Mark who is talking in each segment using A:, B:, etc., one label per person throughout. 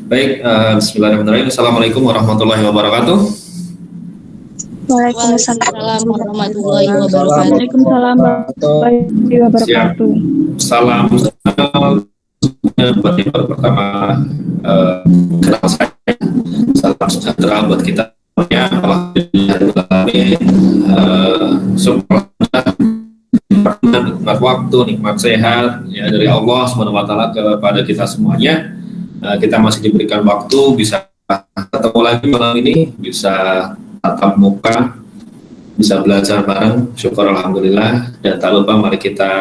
A: Baik, bismillahirrahmanirrahim. Assalamualaikum warahmatullahi wabarakatuh.
B: Waalaikumsalam warahmatullahi wabarakatuh.
C: Waalaikumsalam warahmatullahi wabarakatuh.
A: Salam buat yang baru pertama kenal saya. Salam sejahtera buat kita semuanya. Alhamdulillah, nikmat waktu, nikmat sehat ya dari Allah SWT kepada kita semuanya. Kita masih diberikan waktu bisa ketemu lagi malam ini, bisa tatap muka, bisa belajar bareng, syukur alhamdulillah. Dan tak lupa mari kita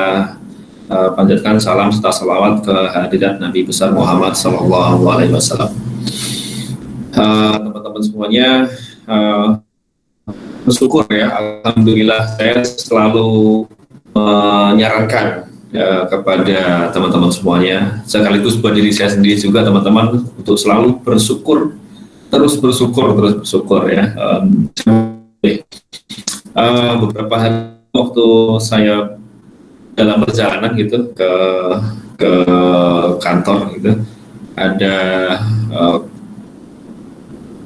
A: panjatkan salam serta salawat ke hadirat Nabi besar Muhammad SAW. Teman-teman semuanya, bersyukur ya, alhamdulillah. Saya selalu menyarankan kepada teman-teman semuanya, sekaligus buat diri saya sendiri juga teman-teman, untuk selalu bersyukur, terus bersyukur ya. Beberapa hari waktu saya dalam perjalanan gitu ke kantor gitu, ada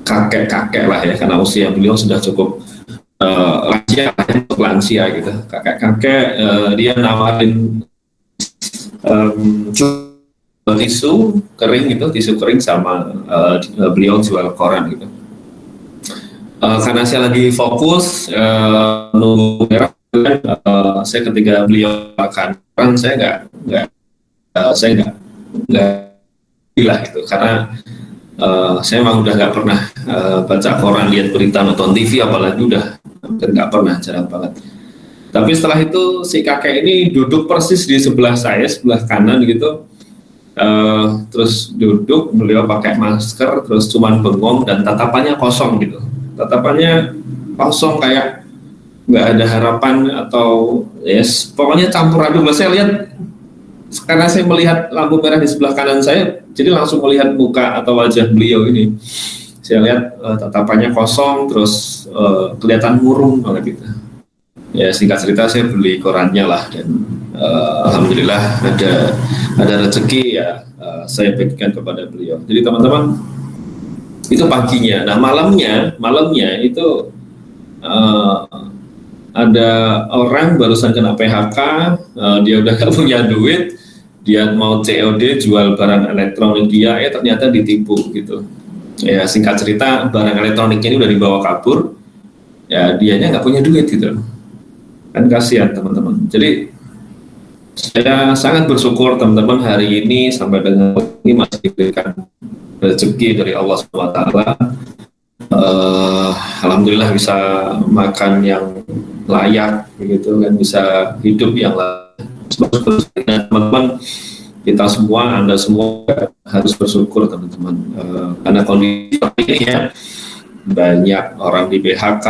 A: kakek-kakek lah ya, karena usia beliau sudah cukup lansia gitu. Kakek-kakek dia nawarin tisu kering sama beliau jual koran gitu. Karena saya lagi fokus nunggu merah, saya ketika beliau makan koran, saya nggak gila gitu, karena saya memang udah nggak pernah baca koran, lihat berita, nonton TV, apalagi udah nggak pernah, jarang banget. Tapi setelah itu si kakek ini duduk persis di sebelah saya, sebelah kanan gitu. Terus duduk, beliau pakai masker, terus cuman bengong dan tatapannya kosong gitu. Tatapannya kosong, kayak nggak ada harapan atau yes, pokoknya campur aduk. Saya lihat, karena saya melihat lampu merah di sebelah kanan saya, jadi langsung melihat muka atau wajah beliau ini. Saya lihat tatapannya kosong, terus kelihatan murung banget gitu. Ya singkat cerita, saya beli korannya lah, dan alhamdulillah ada rezeki ya, saya bagikan kepada beliau. Jadi teman-teman, itu paginya. Nah malamnya itu ada orang barusan kena PHK, dia udah gak punya duit, dia mau COD jual barang elektronik dia, ternyata ditipu gitu. Ya singkat cerita, barang elektroniknya ini udah dibawa kabur, ya dianya nggak punya duit gitu. Kan kasihan teman-teman. Jadi saya sangat bersyukur teman-teman, hari ini sampai dengan ini masih diberikan rezeki dari Allah SWT. Alhamdulillah bisa makan yang layak begitu kan, bisa hidup yang layak. Teman-teman, kita semua, Anda semua harus bersyukur teman-teman, karena kondisi ini ya, banyak orang di PHK,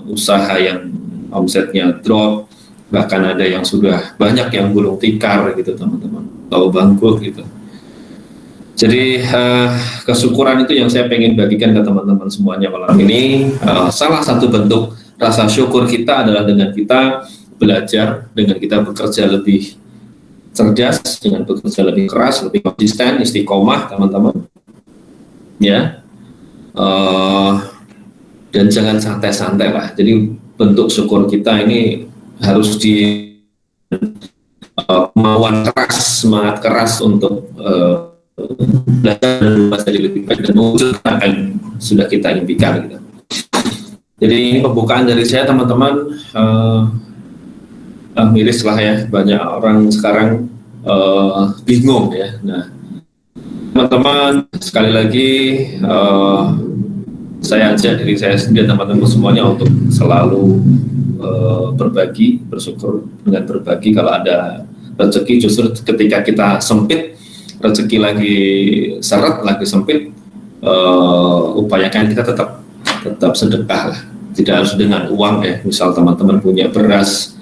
A: usaha yang omsetnya drop, bahkan ada yang sudah banyak yang gulung tikar gitu teman-teman, atau bangkrut gitu. Jadi kesyukuran itu yang saya pengen bagikan ke teman-teman semuanya malam ini. Salah satu bentuk rasa syukur kita adalah dengan kita belajar, dengan kita bekerja lebih cerdas, dengan bekerja lebih keras, lebih konsisten, istiqomah teman-teman ya. Dan jangan santai-santai lah. Jadi bentuk syukur kita ini harus di kemauan keras, semangat keras untuk belajar dan menjadi lebih baik dan mewujudkan apa yang sudah kita impikan gitu. Jadi ini pembukaan dari saya teman-teman. Miris lah ya, banyak orang sekarang bingung ya. Nah teman-teman, sekali lagi saya ajak diri saya sendiri dan teman-teman semuanya untuk selalu berbagi, bersyukur dengan berbagi. Kalau ada rezeki, justru ketika kita sempit, rezeki lagi seret, lagi sempit, upayakan kita tetap sedekah lah. Tidak harus dengan uang ya. Misal teman-teman punya beras,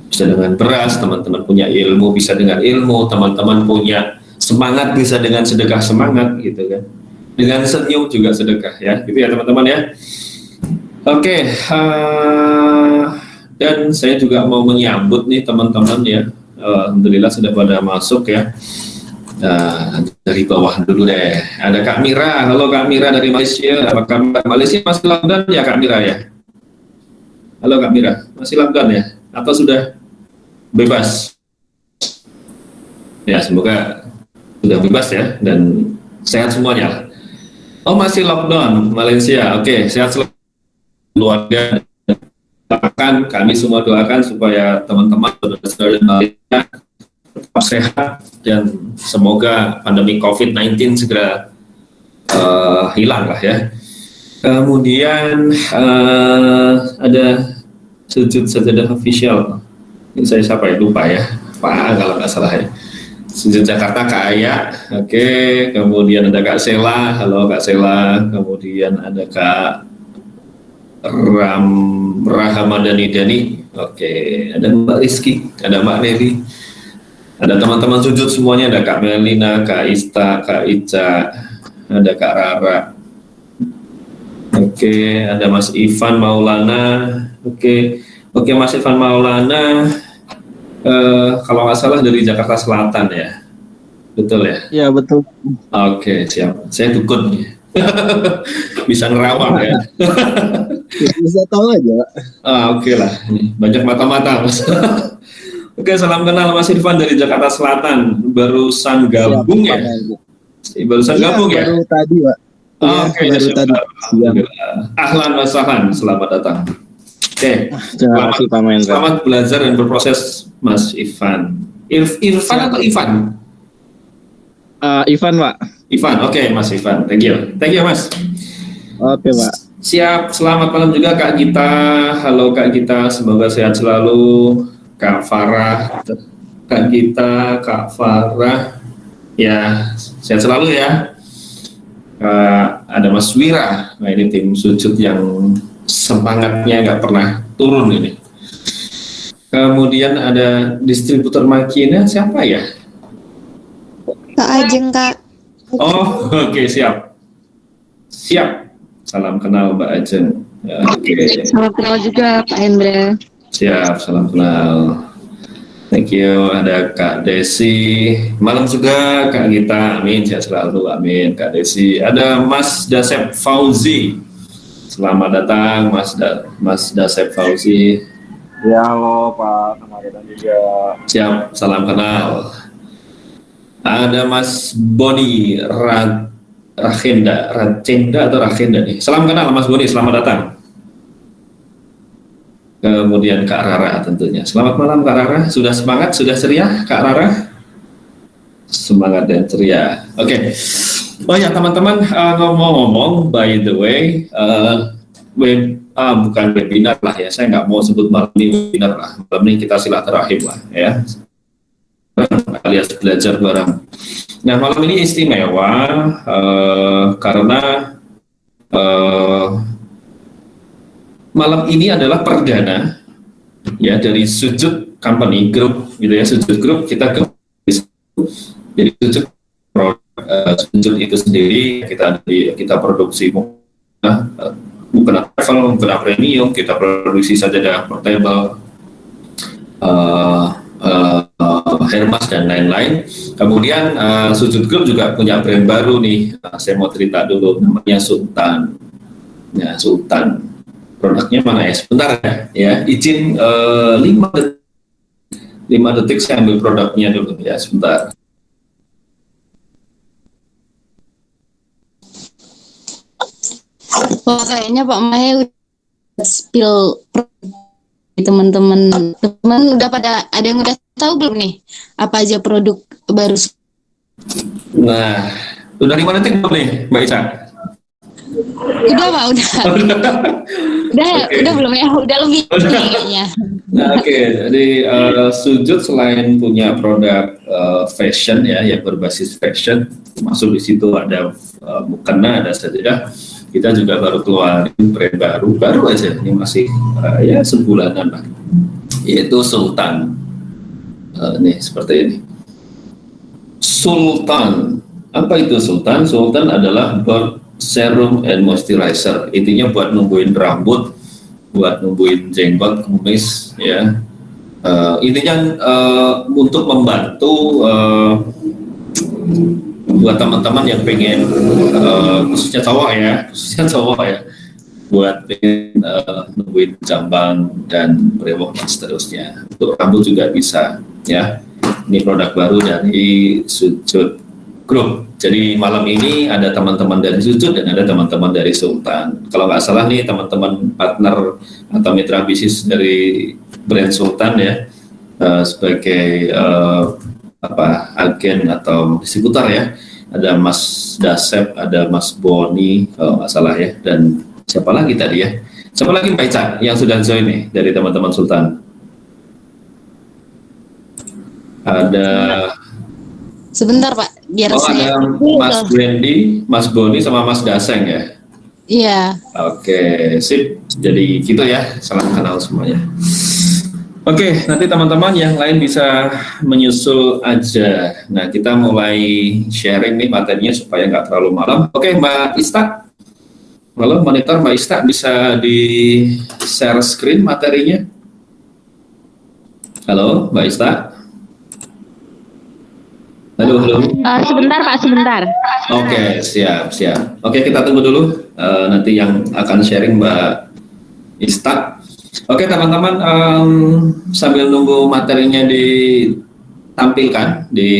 A: bisa dengan beras. Teman-teman punya ilmu, bisa dengan ilmu. Teman-teman punya semangat, bisa dengan sedekah semangat gitu kan. Dengan senyum juga sedekah ya, gitu ya teman-teman ya. Oke, dan saya juga mau menyambut nih teman-teman ya. Alhamdulillah sudah pada masuk ya. dari bawah dulu deh. Ada Kak Mira. Halo Kak Mira dari Malaysia. Apa kabar? Malaysia masih lockdown ya Kak Mira ya? Halo Kak Mira, masih lockdown ya? Atau sudah bebas? Ya, semoga sudah bebas ya dan sehat semuanya. Oh, masih lockdown Malaysia. Oke, sehat selalu keluarga. Doakan, kami semua doakan supaya teman-teman saudara-saudara Malaysia tetap sehat dan semoga pandemi COVID-19 segera hilang lah ya. Kemudian ada sujud sajadah official. Ini saya siapa ya? Lupa ya. Pak kalau nggak salah ya. Sujud Jakarta Kak Aya. Oke. Kemudian ada Kak Sela. Halo Kak Sela. Kemudian ada Kak Rahamadani Dani. Oke. Ada Mbak Rizky. Ada Mbak Nelly. Ada teman-teman sujud semuanya. Ada Kak Melina, Kak Ista, Kak Ica. Ada Kak Rara. Oke, ada Mas Ivan Maulana. Oke, Mas Ivan Maulana. Kalau nggak salah dari Jakarta Selatan ya, betul ya?
D: Ya betul.
A: Oke, siap. Saya dukun nih. Bisa nerawang ya.
D: Bisa tahu aja.
A: Oke lah, banyak mata-mata Mas. Oke, salam kenal Mas Irfan dari Jakarta Selatan. Barusan gabung ya? Barusan gabung ya?
D: Baru tadi Pak.
A: Oke,
D: baru tadi.
A: Ahlan wa sahlan, selamat datang. Oke,
D: Terima kasih Pak Mahendra.
A: selamat belajar dan berproses Mas Ivan. Irfan atau Ivan?
D: Ivan Pak.
A: Ivan, oke Mas Ivan, thank you Mas.
D: Oke Pak.
A: Siap, selamat malam juga Kak Gita. Halo Kak Gita, semoga sehat selalu. Kak Farah, Kak Gita, Kak Farah, ya sehat selalu ya. Ada Mas Wira. Nah ini tim sujud yang semangatnya nggak pernah turun ini. Kemudian ada distributor makina siapa ya?
E: Kak Ajeng, Kak.
A: Oh oke, siap. Salam kenal Mbak Ajeng. Oke.
B: Salam kenal juga Pak Hendra.
A: Siap, salam kenal. Thank you. Ada Kak Desi. Malam juga Kak Gita. Amin. Sehat selalu. Amin. Kak Desi. Ada Mas Dasep Fauzi. Selamat datang Mas Dasep Fauzi.
D: Ya halo Pak. Kemarin juga.
A: Siap. Salam kenal. Ada Mas Boni Rachenda atau Rachenda nih. Salam kenal Mas Boni. Selamat datang. Kemudian Kak Rara tentunya. Selamat malam Kak Rara. Sudah semangat, sudah ceria Kak Rara? Semangat dan ceria. Oke. Oh ya teman-teman, ngomong-ngomong, by the way, bukan webinar lah ya. Saya nggak mau sebut malam ini webinar lah. Malam ini kita silaturahim lah ya. Alias belajar bareng. Nah malam ini istimewa karena malam ini adalah perdana ya dari sujud company group gitu ya, sujud group kita ke jadi sujud itu sendiri kita produksi bukan travel, bukan premium, kita produksi sajadah portable, Hermas dan lain-lain. Kemudian sujud group juga punya brand baru nih. Saya mau cerita dulu, namanya Sultan. Ya Sultan. Produknya mana ya? Sebentar ya. Izin 5 detik saya ambil produknya dulu ya, sebentar.
B: Oh, kayaknya Pak Mahe udah spill teman-teman udah pada ada yang udah tahu belum nih apa aja produk baru?
A: Nah, udah 5 detik belum nih Mbak Ica?
B: Udah Pak, udah. Udah belum ya? Udah lebih kayaknya.
A: Nah, oke. Jadi sujud selain punya produk fashion ya, yang berbasis fashion, masuk di situ ada mukena, ada sajadah. Kita juga baru keluarin brand baru aja, ini masih ya sebulanan lah, yaitu Sultan. Nih seperti ini. Sultan, apa itu Sultan? Sultan adalah serum and moisturizer. Intinya buat numbuhin rambut, buat numbuhin jenggot, kumis, ya. Intinya untuk membantu buat teman-teman yang pengen khususnya cowok ya, buat pengen nungguin jambang dan brewok dan seterusnya. Untuk rambut juga bisa ya. Ini produk baru dari Sujud Group. Jadi malam ini ada teman-teman dari Sujud dan ada teman-teman dari Sultan. Kalau nggak salah nih teman-teman partner atau mitra bisnis dari brand Sultan ya, sebagai agen atau distributor ya. Ada Mas Dasep, ada Mas Boni kalau nggak salah ya, dan siapa lagi tadi ya? Siapa lagi Mbak Ica yang sudah join nih dari teman-teman Sultan? Ada.
B: Sebentar Pak, biar saya.
A: Ada Mas Brandy, Mas Boni sama Mas Daseng ya?
B: Iya.
A: Oke, sip. Jadi gitu ya, salam kenal semuanya. Oke, nanti teman-teman yang lain bisa menyusul aja. Nah, kita mulai sharing nih materinya supaya nggak terlalu malam. Oke, Mbak Ista. Halo, monitor Mbak Ista, bisa di-share screen materinya? Halo, Mbak Ista. Halo.
C: Sebentar Pak, sebentar.
A: Oke, siap. Oke, kita tunggu dulu. Nanti yang akan sharing Mbak Ista. Oke, teman-teman, sambil nunggu materinya ditampilkan di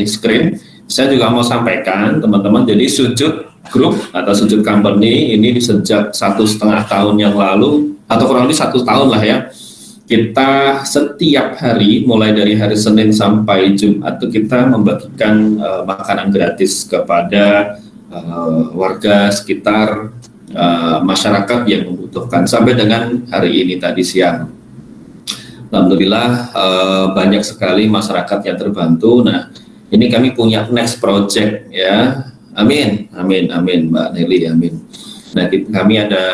A: screen, saya juga mau sampaikan, teman-teman, jadi Sujud Group atau Sujud Company ini sejak 1,5 tahun yang lalu, atau kurang lebih 1 tahun lah ya, kita setiap hari, mulai dari hari Senin sampai Jumat, itu kita membagikan makanan gratis kepada warga sekitar, masyarakat yang membutuhkan sampai dengan hari ini tadi siang. Alhamdulillah banyak sekali masyarakat yang terbantu. Nah, ini kami punya next project ya. Amin Mbak Nelly, amin. Nah, kami ada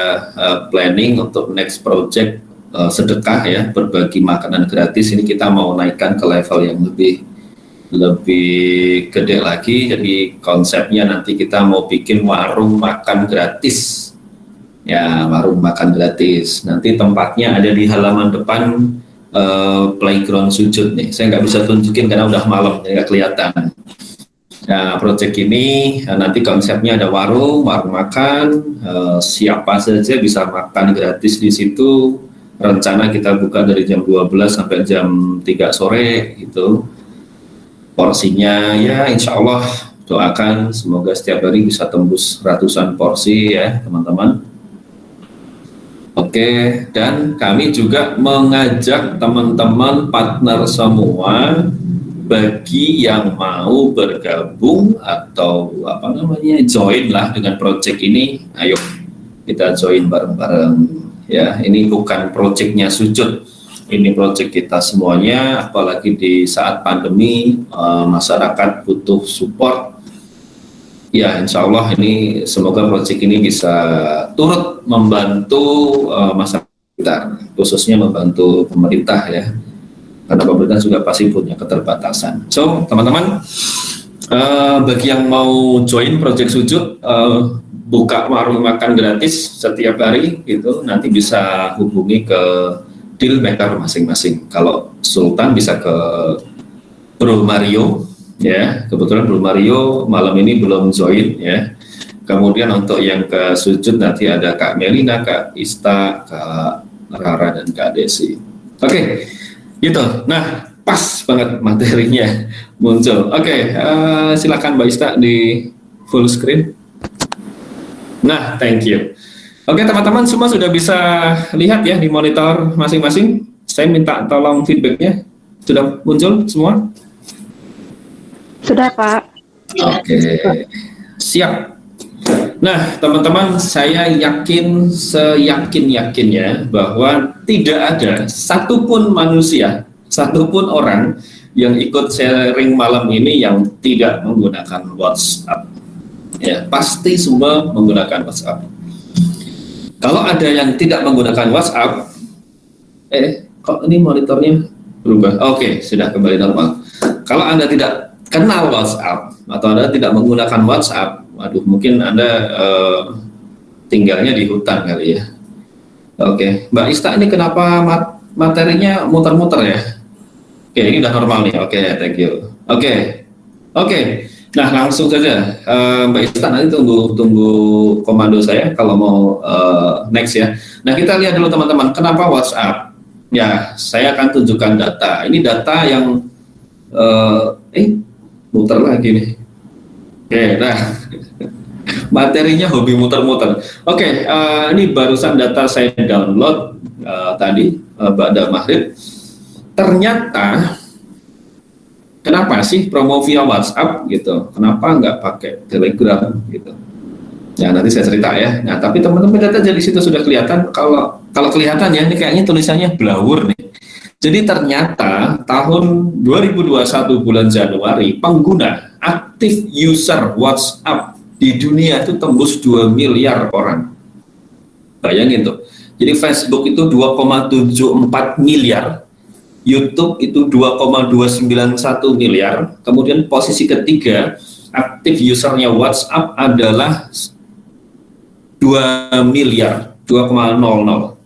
A: planning untuk next project sedekah ya, berbagi makanan gratis. Ini kita mau naikkan ke level yang lebih gede lagi. Jadi konsepnya nanti kita mau bikin warung makan gratis. Ya, warung makan gratis. Nanti tempatnya ada di halaman depan playground Sujud nih. Saya nggak bisa tunjukin karena udah malam, nggak kelihatan. Nah, proyek ini nanti konsepnya ada warung makan, siapa saja bisa makan gratis di situ. Rencana kita buka dari jam 12 sampai jam 3 sore gitu. Porsinya ya insya Allah doakan semoga setiap hari bisa tembus ratusan porsi ya teman-teman. Oke, dan kami juga mengajak teman-teman partner semua bagi yang mau bergabung atau join lah dengan project ini, ayo kita join bareng-bareng ya. Ini bukan projectnya Sujud, ini project kita semuanya, apalagi di saat pandemi masyarakat butuh support. Ya, insya Allah ini semoga proyek ini bisa turut membantu masyarakat sekitar, khususnya membantu pemerintah ya, karena pemerintah juga pasti punya keterbatasan. So, teman-teman, bagi yang mau join proyek Sujud, buka warung makan gratis setiap hari, gitu, nanti bisa hubungi ke deal maker masing-masing. Kalau Sultan bisa ke Bro Mario. Ya, kebetulan Bro Mario malam ini belum join ya. Kemudian untuk yang ke Sujud nanti ada Kak Melina, Kak Ista, Kak Rara dan Kak Desi. Oke, gitu. Nah, pas banget materinya muncul. Oke, silakan Mbak Ista di full screen. Nah, thank you. Oke, teman-teman semua sudah bisa lihat ya di monitor masing-masing. Saya minta tolong feedbacknya. Sudah muncul semua?
C: Sudah Pak.
A: Oke, siap. Nah, teman-teman, saya yakin, seyakin-yakinnya bahwa tidak ada satupun manusia, satupun orang yang ikut sharing malam ini yang tidak menggunakan WhatsApp. Ya, pasti semua menggunakan WhatsApp. Kalau ada yang tidak menggunakan WhatsApp, kok ini monitornya berubah? Oke, sudah kembali normal. Kalau Anda tidak kenal WhatsApp atau Anda tidak menggunakan WhatsApp, waduh, mungkin Anda tinggalnya di hutan kali ya. Oke, Mbak Ista, ini kenapa materinya muter-muter ya? Oke, ini udah normal nih. Oke, thank you. Oke. Nah, langsung saja, Mbak Ista, nanti tunggu komando saya kalau mau next ya. Nah, kita lihat dulu teman-teman, kenapa WhatsApp? Ya, saya akan tunjukkan data. Ini data yang muter lagi nih. Oke, nah materinya hobi muter-muter. Oke, ini barusan data saya download tadi, Ba'da Maghrib. Ternyata kenapa sih promo via WhatsApp gitu? Kenapa nggak pakai Telegram gitu? Ya nanti saya cerita ya. Nah tapi teman-teman data di situ sudah kelihatan. Kalau kelihatan ya, ini kayaknya tulisannya blawur nih. Jadi ternyata tahun 2021 bulan Januari pengguna aktif user WhatsApp di dunia itu tembus 2 miliar orang. Bayangin tuh. Jadi Facebook itu 2,74 miliar. YouTube itu 2,291 miliar. Kemudian posisi ketiga aktif usernya WhatsApp adalah 2 miliar, 2,00.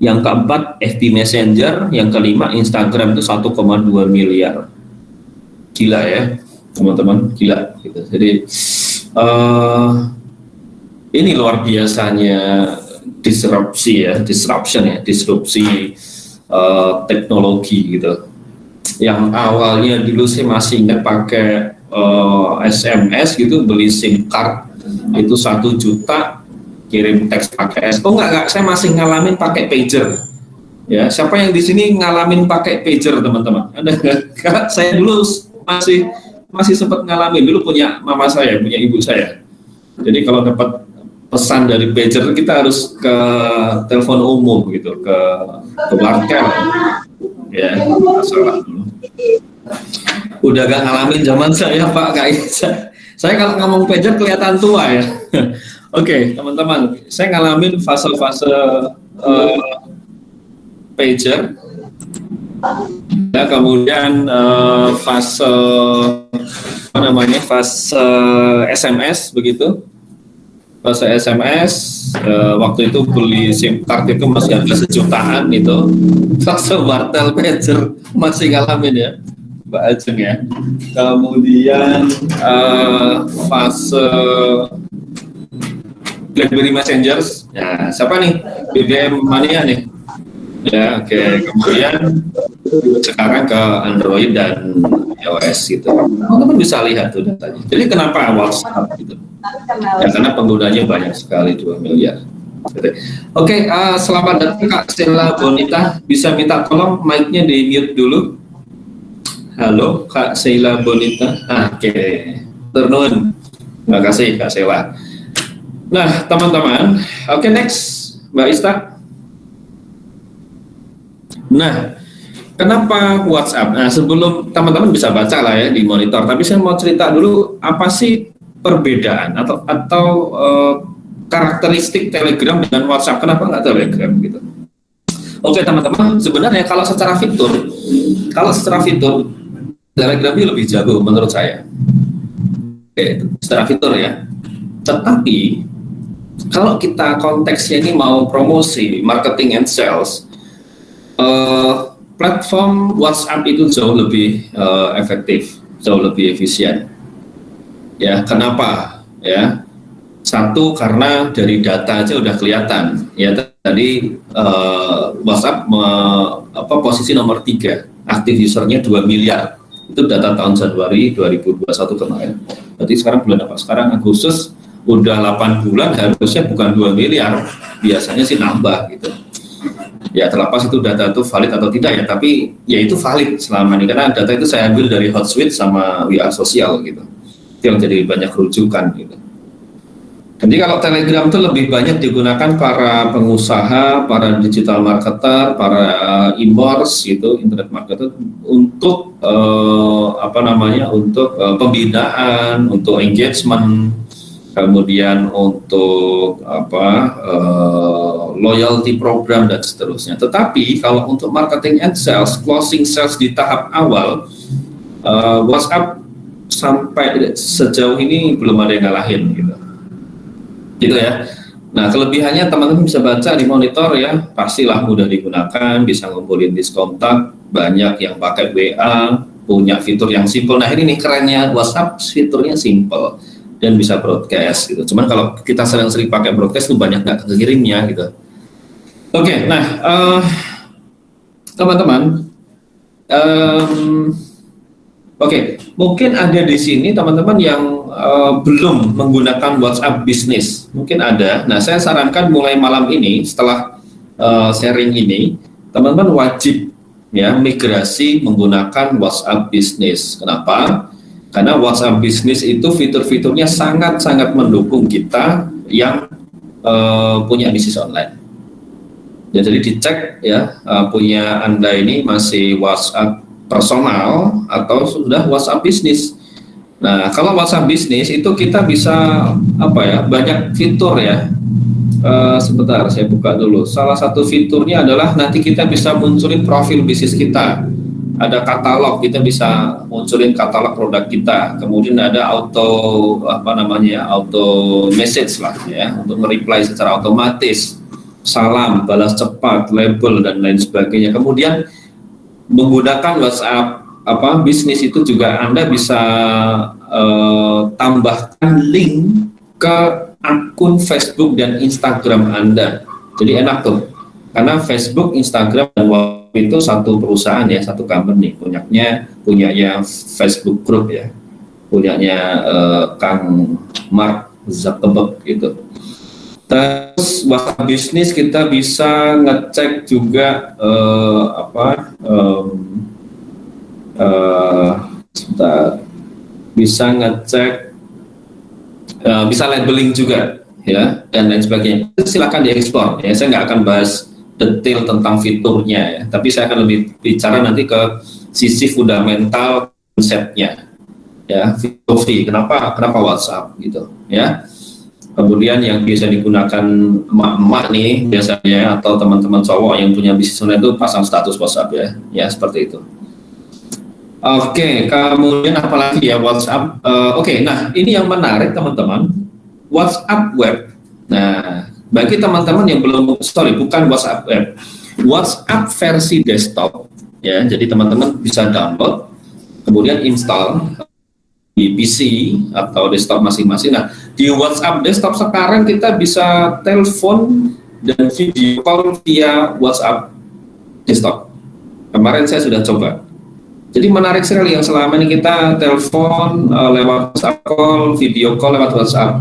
A: Yang keempat FB Messenger, yang kelima Instagram itu 1,2 miliar. Gila ya, teman-teman, gila. Gitu. Jadi ini luar biasanya disrupsi teknologi gitu. Yang awalnya dulu saya masih ingat pakai SMS gitu, beli SIM card itu 1 juta, kirim teks pakai enggak, saya masih ngalamin pakai pager. Ya, siapa yang di sini ngalamin pakai pager, teman-teman? Ada enggak? Saya dulu masih sempat ngalamin, dulu punya mama saya, punya ibu saya. Jadi kalau dapat pesan dari pager kita harus ke telepon umum gitu, ke wartel. Ya, masalah dulu. Udah gak ngalamin zaman saya, Pak, kayak saya kalau ngomong pager kelihatan tua ya. Oke, teman-teman, saya ngalamin fase-fase pager, ya, kemudian fase SMS begitu. Fase SMS waktu itu beli SIM card itu masih harga 1 jutaan itu. Fase wartel pager masih ngalamin ya, Mbak Ajeng ya. Kemudian fase BlackBerry Messenger, ya siapa nih? BBM Mania nih. Ya, oke. Kemudian sekarang ke Android dan iOS gitu. Teman-teman bisa lihat tuh datanya. Jadi kenapa WhatsApp gitu? Ya karena penggunanya banyak sekali, 2 miliar. Oke, selamat datang Kak Sheila Bonita. Bisa minta tolong mic-nya di mute dulu. Halo Kak Sheila Bonita. Oke. Turun. Terima kasih Kak Sheila. Nah, teman-teman, oke, next, Mbak Ista. Nah, kenapa WhatsApp? Nah, sebelum teman-teman bisa baca lah ya di monitor, tapi saya mau cerita dulu apa sih perbedaan atau karakteristik Telegram dengan WhatsApp. Kenapa nggak Telegram gitu? Oke, teman-teman, sebenarnya kalau secara fitur Telegram ini lebih jago menurut saya. Oke, secara fitur ya. Tetapi kalau kita konteksnya ini mau promosi, marketing and sales, platform WhatsApp itu jauh lebih efektif, jauh lebih efisien. Ya, kenapa? Ya, satu karena dari data aja udah kelihatan. Ya, tadi WhatsApp posisi nomor 3, aktif usernya 2 miliar. Itu data tahun Januari 2021 kemarin. Berarti sekarang bulan apa? Sekarang Agustus. Udah 8 bulan, harusnya bukan 2 miliar, biasanya sih nambah gitu. Ya terlepas itu data itu valid atau tidak ya, tapi ya itu valid selama ini, karena data itu saya ambil dari Hotsuite sama WA Sosial gitu. Itu yang jadi banyak rujukan gitu. Jadi kalau Telegram itu lebih banyak digunakan para pengusaha, para digital marketer, para e-commerce gitu, internet marketer untuk untuk pembinaan, untuk engagement, kemudian untuk loyalty program dan seterusnya. Tetapi kalau untuk marketing and sales, closing sales di tahap awal, WhatsApp sampai sejauh ini belum ada yang ngalahin gitu ya. Nah, kelebihannya teman-teman bisa baca di monitor ya, pastilah mudah digunakan, bisa ngumpulin list kontak, banyak yang pakai WA, punya fitur yang simple. Nah ini nih kerennya WhatsApp, fiturnya simple dan bisa broadcast gitu. Cuman kalau kita sering-sering pakai broadcast tuh banyak nggak kekirimnya gitu. Oke, nah teman-teman, oke, mungkin ada di sini teman-teman yang belum menggunakan WhatsApp Business, mungkin ada. Nah, saya sarankan mulai malam ini setelah sharing ini, teman-teman wajib ya migrasi menggunakan WhatsApp Business. Kenapa? Karena WhatsApp Business itu fitur-fiturnya sangat-sangat mendukung kita yang punya bisnis online. Ya, jadi dicek ya punya Anda ini masih WhatsApp personal atau sudah WhatsApp bisnis. Nah, kalau WhatsApp bisnis itu kita bisa banyak fitur ya. Sebentar, saya buka dulu. Salah satu fiturnya adalah nanti kita bisa munculin profil bisnis kita. Ada katalog, kita bisa munculin katalog produk kita. Kemudian ada auto message lah ya untuk mereply secara otomatis. Salam, balas cepat, label dan lain sebagainya. Kemudian menggunakan WhatsApp bisnis itu juga Anda bisa tambahkan link ke akun Facebook dan Instagram Anda. Jadi enak tuh, karena Facebook, Instagram dan WhatsApp itu satu perusahaan ya, satu company, punyanya Facebook Group ya, punyanya Kang Mark Zuckerberg gitu. Terus WhatsApp bisnis kita bisa ngecek juga bisa ngecek bisa labeling juga ya dan lain sebagainya. Silakan dieksplor ya. Saya nggak akan bahas detail tentang fiturnya ya, tapi saya akan lebih bicara nanti ke sisi fundamental konsepnya ya, filosofi kenapa WhatsApp gitu ya. Kemudian yang biasa digunakan emak-emak nih biasanya atau teman-teman cowok yang punya bisnis online itu pasang status WhatsApp ya seperti itu. Oke, kemudian apalagi ya WhatsApp. Oke, nah ini yang menarik teman-teman, WhatsApp web. Nah, bagi teman-teman yang bukan WhatsApp web, WhatsApp versi desktop ya. Jadi teman-teman bisa download, kemudian install di PC atau desktop masing-masing. Nah, di WhatsApp desktop sekarang kita bisa telepon dan video call via WhatsApp desktop. Kemarin saya sudah coba. Jadi menarik sekali yang selama ini kita telepon lewat WhatsApp call, video call lewat WhatsApp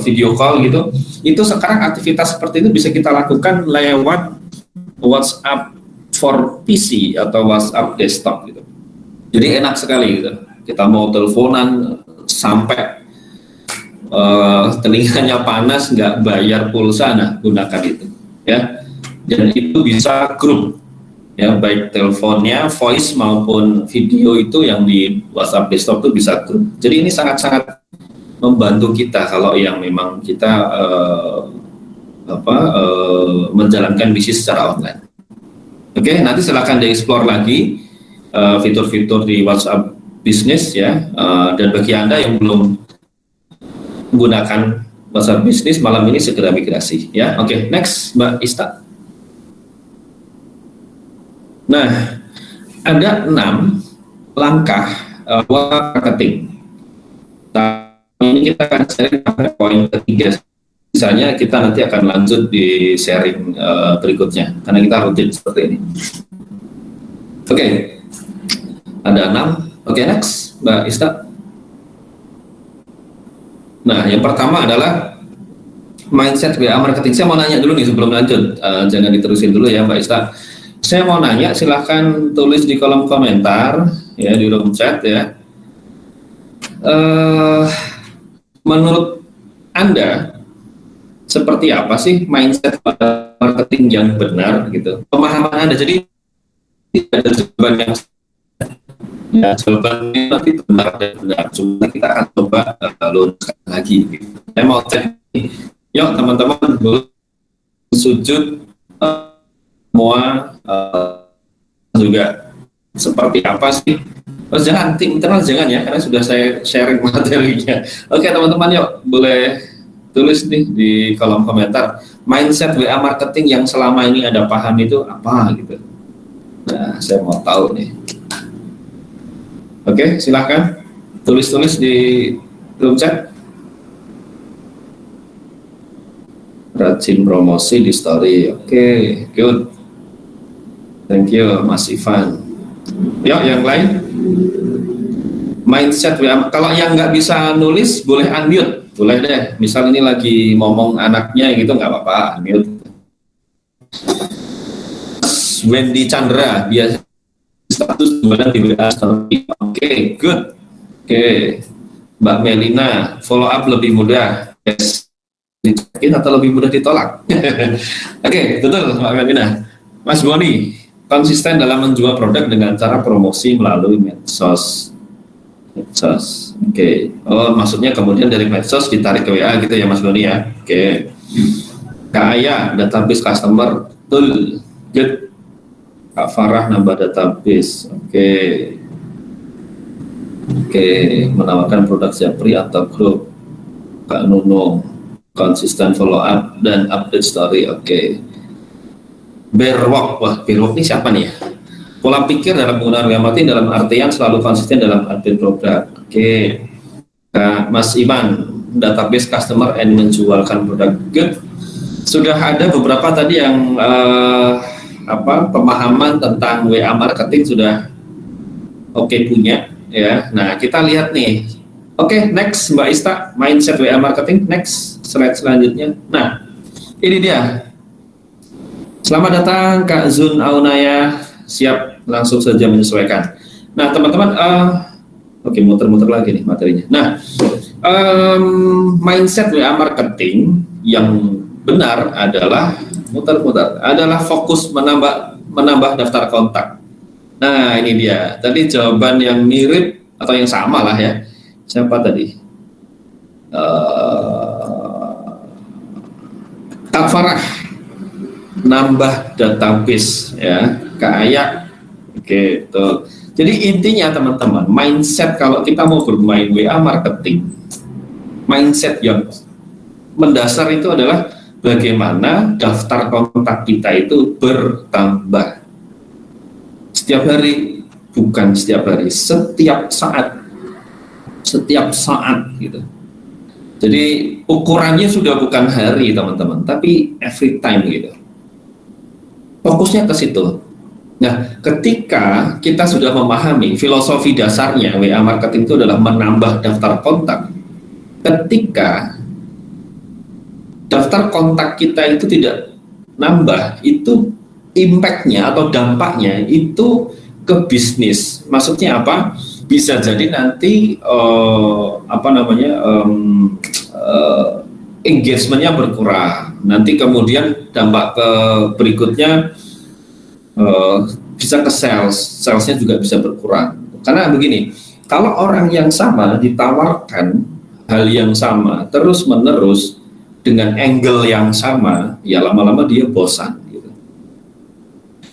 A: video call gitu. Itu sekarang aktivitas seperti itu bisa kita lakukan lewat WhatsApp for PC atau WhatsApp desktop gitu. Jadi enak sekali gitu. Kita mau teleponan sampai telinganya panas nggak bayar pulsa, nah gunakan itu ya. Dan itu bisa grup ya, baik teleponnya, voice maupun video itu yang di WhatsApp desktop itu bisa grup. Jadi ini sangat-sangat membantu kita kalau yang memang kita menjalankan bisnis secara online. Oke, nanti silakan dieksplor lagi fitur-fitur di WhatsApp bisnis ya, dan bagi Anda yang belum menggunakan WhatsApp bisnis malam ini segera migrasi ya. Oke, next Mbak Ista. Nah, ada 6 langkah marketing. Nah, ini kita akan sharing sampai poin ketiga. Misalnya kita nanti akan lanjut di sharing berikutnya karena kita rutin seperti ini. Oke, ada 6. Oke, next, Mbak Ista. Nah, yang pertama adalah mindset WA marketing. Saya mau nanya dulu nih sebelum lanjut, jangan diterusin dulu ya Mbak Ista. Saya mau nanya, silahkan tulis di kolom komentar ya di room chat ya. Menurut Anda seperti apa sih mindset marketing yang benar gitu? Pemahaman Anda, jadi tidak ada jawaban yang ya, jawabannya nanti benar dan benar. Cuma kita akan coba luruskan lagi. Gitu. Saya mau cek nih. Yuk teman-teman, sujud semua juga seperti apa sih? Terus jangan tim internal jangan ya, karena sudah saya sharing materinya. Oke teman-teman, yuk boleh tulis nih di kolom komentar mindset WA marketing yang selama ini Anda paham itu apa gitu. Nah, saya mau tahu nih. Oke, silahkan tulis-tulis di grup chat. Rajin promosi di story. Oke, good. Thank you, Mas Ivan. Yuk, yang lain. Mindset WA. Kalau yang nggak bisa nulis, boleh unmute. Boleh deh. Misal ini lagi ngomong anaknya gitu, nggak apa-apa, unmute. Wendy Chandra, biasa status jualan di WA story. Oke, good. Oke, Mbak Melina, follow up lebih mudah. Yes. Dicekin atau lebih mudah ditolak? Oke, betul Mbak Melina. Mas Boni, konsisten dalam menjual produk dengan cara promosi melalui medsos. Oke. Oh, maksudnya kemudian dari medsos ditarik ke WA gitu ya Mas Boni ya. Oke. Kaya database customer, betul. Good. Kak Farah nambah database. Oke, menawarkan produk Japri atau grup. Kak Nunung, konsisten follow up dan update story. Oke. Berwok, wah Berwok ini siapa nih ya? Pola pikir dalam penggunaan WA marketing dalam artian selalu konsisten dalam update produk. Oke. Kak Mas Iman, database customer and menjualkan produk. Good. Sudah ada beberapa tadi yang pemahaman tentang WA marketing sudah punya ya. Nah, kita lihat nih. Oke, next Mbak Ista, mindset WA marketing. Next slide selanjutnya. Nah, ini dia. Selamat datang Kak Zun Aunaya. Siap, langsung saja menyesuaikan. Nah, teman-teman, muter-muter lagi nih materinya. Nah, mindset WA marketing yang benar adalah adalah fokus menambah daftar kontak. Nah, ini dia. Tadi jawaban yang mirip atau yang sama lah ya. Siapa tadi? Kak Farah, nambah database ya. Kak Ayak. Oke, tuh. Jadi intinya teman-teman, mindset kalau kita mau bermain WA marketing, mindset yang mendasar itu adalah bagaimana daftar kontak kita itu bertambah setiap hari, bukan setiap hari, setiap saat gitu. Jadi ukurannya sudah bukan hari teman-teman, tapi every time gitu. Fokusnya ke situ. Nah, ketika kita sudah memahami filosofi dasarnya WA marketing itu adalah menambah daftar kontak, ketika daftar kontak kita itu tidak nambah, itu impact-nya atau dampaknya itu ke bisnis. Maksudnya apa? Bisa jadi nanti engagement-nya berkurang. Nanti kemudian dampak ke berikutnya bisa ke sales-nya juga bisa berkurang. Karena begini, kalau orang yang sama ditawarkan hal yang sama terus-menerus dengan angle yang sama, ya lama-lama dia bosan gitu.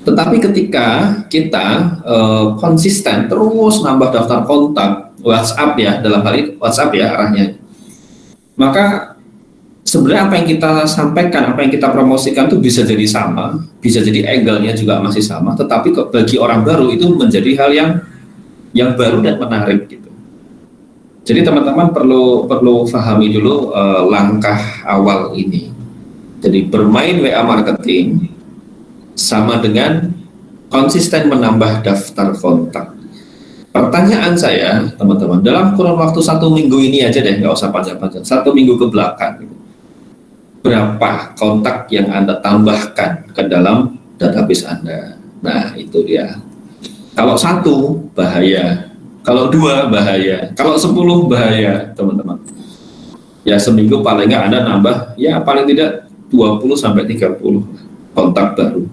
A: Tetapi ketika kita konsisten terus nambah daftar kontak WhatsApp ya, dalam hal ini WhatsApp ya arahnya, maka sebenarnya apa yang kita sampaikan, apa yang kita promosikan itu bisa jadi sama, bisa jadi angle-nya juga masih sama, tetapi bagi orang baru itu menjadi hal yang baru dan menarik gitu. Jadi teman-teman perlu pahami dulu langkah awal ini. Jadi bermain WA marketing sama dengan konsisten menambah daftar kontak. Pertanyaan saya teman-teman, dalam kurun waktu 1 minggu ini aja deh, nggak usah panjang-panjang, 1 minggu ke belakang gitu, berapa kontak yang Anda tambahkan ke dalam database Anda? Nah, itu dia. Kalau 1 bahaya, kalau 2 bahaya, kalau 10 bahaya, teman-teman. Ya seminggu paling nggak Anda nambah, ya paling tidak 20-30 kontak baru.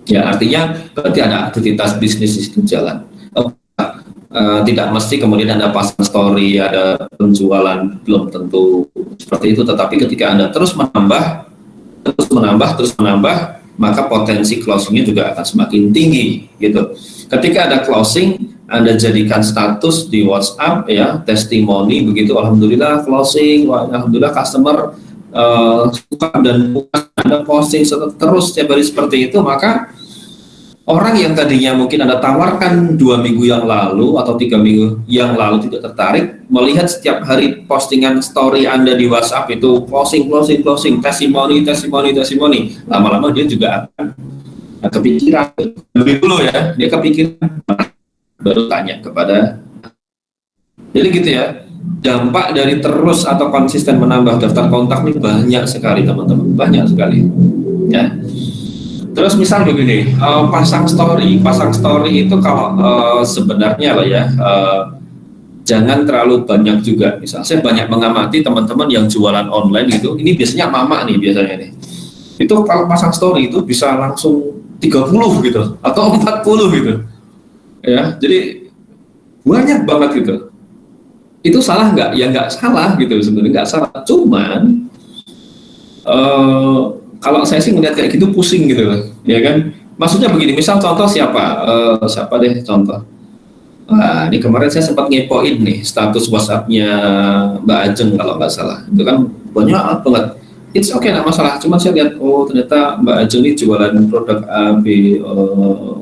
A: Ya artinya berarti ada aktivitas bisnis di situ jalan. Tidak mesti kemudian Anda pasang story, ada penjualan, belum tentu seperti itu. Tetapi ketika Anda terus menambah, maka potensi closingnya juga akan semakin tinggi gitu. Ketika ada closing, Anda jadikan status di WhatsApp ya, testimoni begitu, alhamdulillah closing, alhamdulillah customer suka dan Anda posting terus setiap hari seperti itu, maka orang yang tadinya mungkin Anda tawarkan 2 minggu yang lalu atau 3 minggu yang lalu tidak tertarik, melihat setiap hari postingan story Anda di WhatsApp itu closing, testimoni, lama-lama dia juga akan kepikiran. Lebih dulu ya, dia kepikiran, baru tanya kepada. Jadi gitu ya, dampak dari terus atau konsisten menambah daftar kontak ini banyak sekali teman-teman, banyak sekali ya. Terus misal begini, pasang story itu kalau sebenarnya lah ya, jangan terlalu banyak juga. Misal saya banyak mengamati teman-teman yang jualan online gitu, ini biasanya mama nih biasanya nih. Itu kalau pasang story itu bisa langsung 30 gitu atau 40 gitu. Ya, jadi banyak banget gitu. Itu salah nggak? Ya nggak salah gitu sebenarnya, nggak salah. Cuman kalau saya sih melihat kayak gitu pusing gitu loh, ya kan? Maksudnya begini, misal contoh siapa deh contoh. Nah, ini kemarin saya sempat ngepoin nih status WhatsApp-nya Mbak Ajeng kalau nggak salah. Itu kan banyak banget. It's okay, nggak masalah. Cuman saya lihat, oh ternyata Mbak Ajeng ini jualan produk A, B,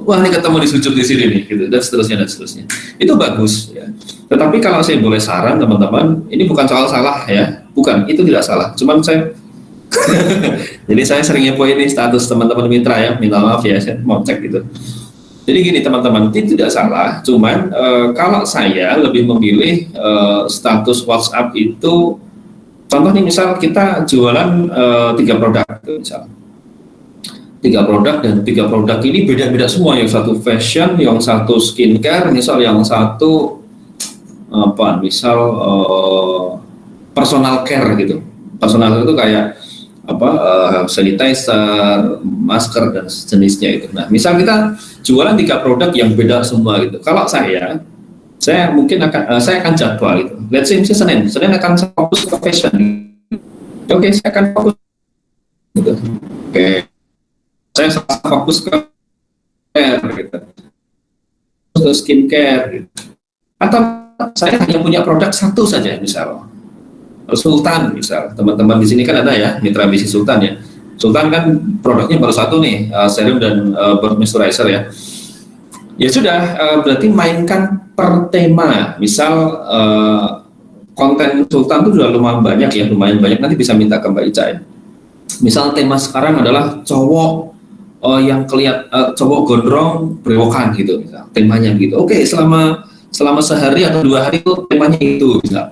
A: wah ini ketemu di sujud di sini nih, gitu. Dan seterusnya. Itu bagus ya. Tetapi kalau saya boleh saran teman-teman, ini bukan soal salah ya, bukan, itu tidak salah. Cuman saya jadi saya sering ngepoin ini status teman-teman mitra ya, minta maaf ya, saya mau cek gitu. Jadi gini teman-teman, itu tidak salah, cuman kalau saya lebih memilih status WhatsApp itu, contoh nih misal kita jualan 3 produk, misal 3 produk dan 3 produk ini beda-beda semua, yang satu fashion, yang satu skincare, misal yang satu apa, misal personal care gitu. Personal care itu kayak sanitizer, masker dan sejenisnya itu. Nah, misal kita jualan 3 produk yang beda semua gitu. Kalau saya mungkin saya akan jadwal gitu. Let's say misalnya Senin akan fokus ke fashion. Oke, saya akan fokus gitu. Oke. Saya fokus ke care gitu. Ke skincare gitu. Atau saya hanya punya produk satu saja misal. Sultan misal, teman-teman di sini kan ada ya mitra bisnis Sultan ya. Sultan kan produknya baru satu nih, serum dan moisturizer ya. Ya sudah, berarti mainkan per tema. Misal konten Sultan itu sudah lumayan banyak ya, nanti bisa minta ke Mbak Ica ya. Misal tema sekarang adalah cowok yang cowok gondrong berewokan gitu, misal temanya gitu. Oke, selama sehari atau 2 hari itu temanya itu misal.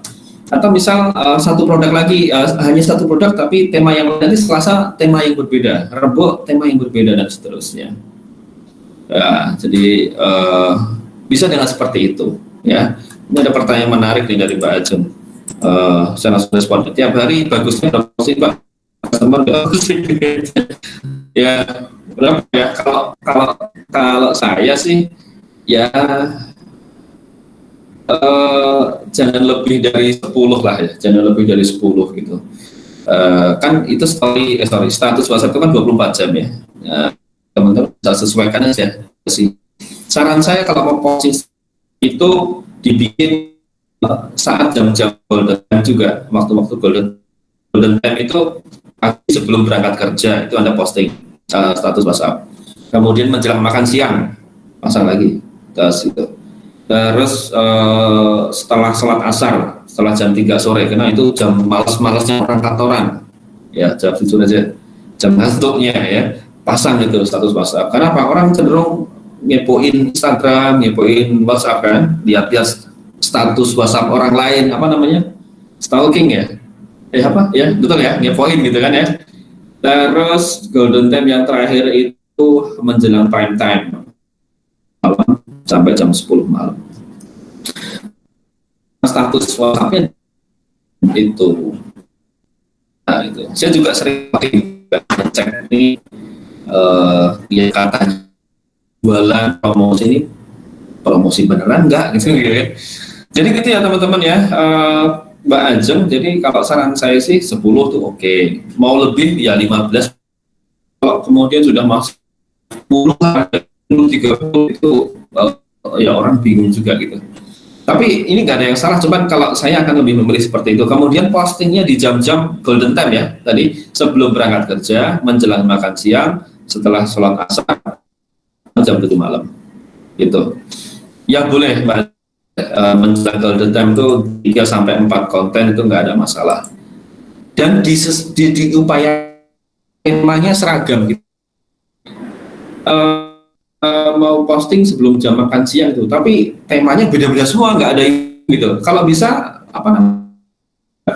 A: Atau misal satu produk lagi, hanya satu produk tapi tema yang lain, nanti Selasa tema yang berbeda, Rabu tema yang berbeda dan seterusnya. Ya, jadi bisa dengan seperti itu ya. Ini ada pertanyaan menarik nih dari Mbak Ajeng. Saya langsung respon, tiap hari bagusnya sih Pak, customer bagus ya. Berapa ya, kalau saya sih ya jangan lebih dari 10 lah ya, jangan lebih dari 10 gitu. Kan itu status WhatsApp itu kan 24 jam ya. Teman-teman bisa sesuaikan aja sih. Saran saya kalau mau posting itu dibikin saat jam-jam golden time juga, waktu-waktu golden time itu pagi sebelum berangkat kerja itu Anda posting status WhatsApp. Kemudian menjelang makan siang pasang lagi terus setelah sholat asar, setelah jam 3 sore, karena itu jam malas-malasnya orang kantoran ya, jam itu aja jam ngantuknya ya, pasang itu status WhatsApp. Kenapa? Orang cenderung ngepoin Instagram, ngepoin WhatsApp kan, lihat status WhatsApp orang lain, apa namanya, stalking ya, apa ya, betul ya, ngepoin gitu kan ya. Terus golden time yang terakhir itu menjelang prime time malam sampai jam 10 malam. Status WhatsApp-nya itu. Nah, itu. Saya juga sering cek ini dia katanya jualan promosi beneran enggak gitu ya. Jadi gitu ya teman-teman ya. Mbak Ajeng, jadi kalau saran saya sih 10 tuh oke. Mau lebih ya 15. Kalau kemudian sudah masuk 10 30 itu ya orang bingung juga gitu. Tapi ini nggak ada yang salah, cuman kalau saya akan lebih memilih seperti itu. Kemudian postingnya di jam-jam golden time ya, tadi sebelum berangkat kerja, menjelang makan siang, setelah sholat asar, jam 7 malam gitu. Ya boleh Mbak, menjelang golden time itu 3 sampai 4 konten itu nggak ada masalah. Dan di upaya temanya seragam gitu. Mau posting sebelum jam makan siang itu, tapi temanya beda-beda semua, nggak ada gitu. Kalau bisa apa namanya,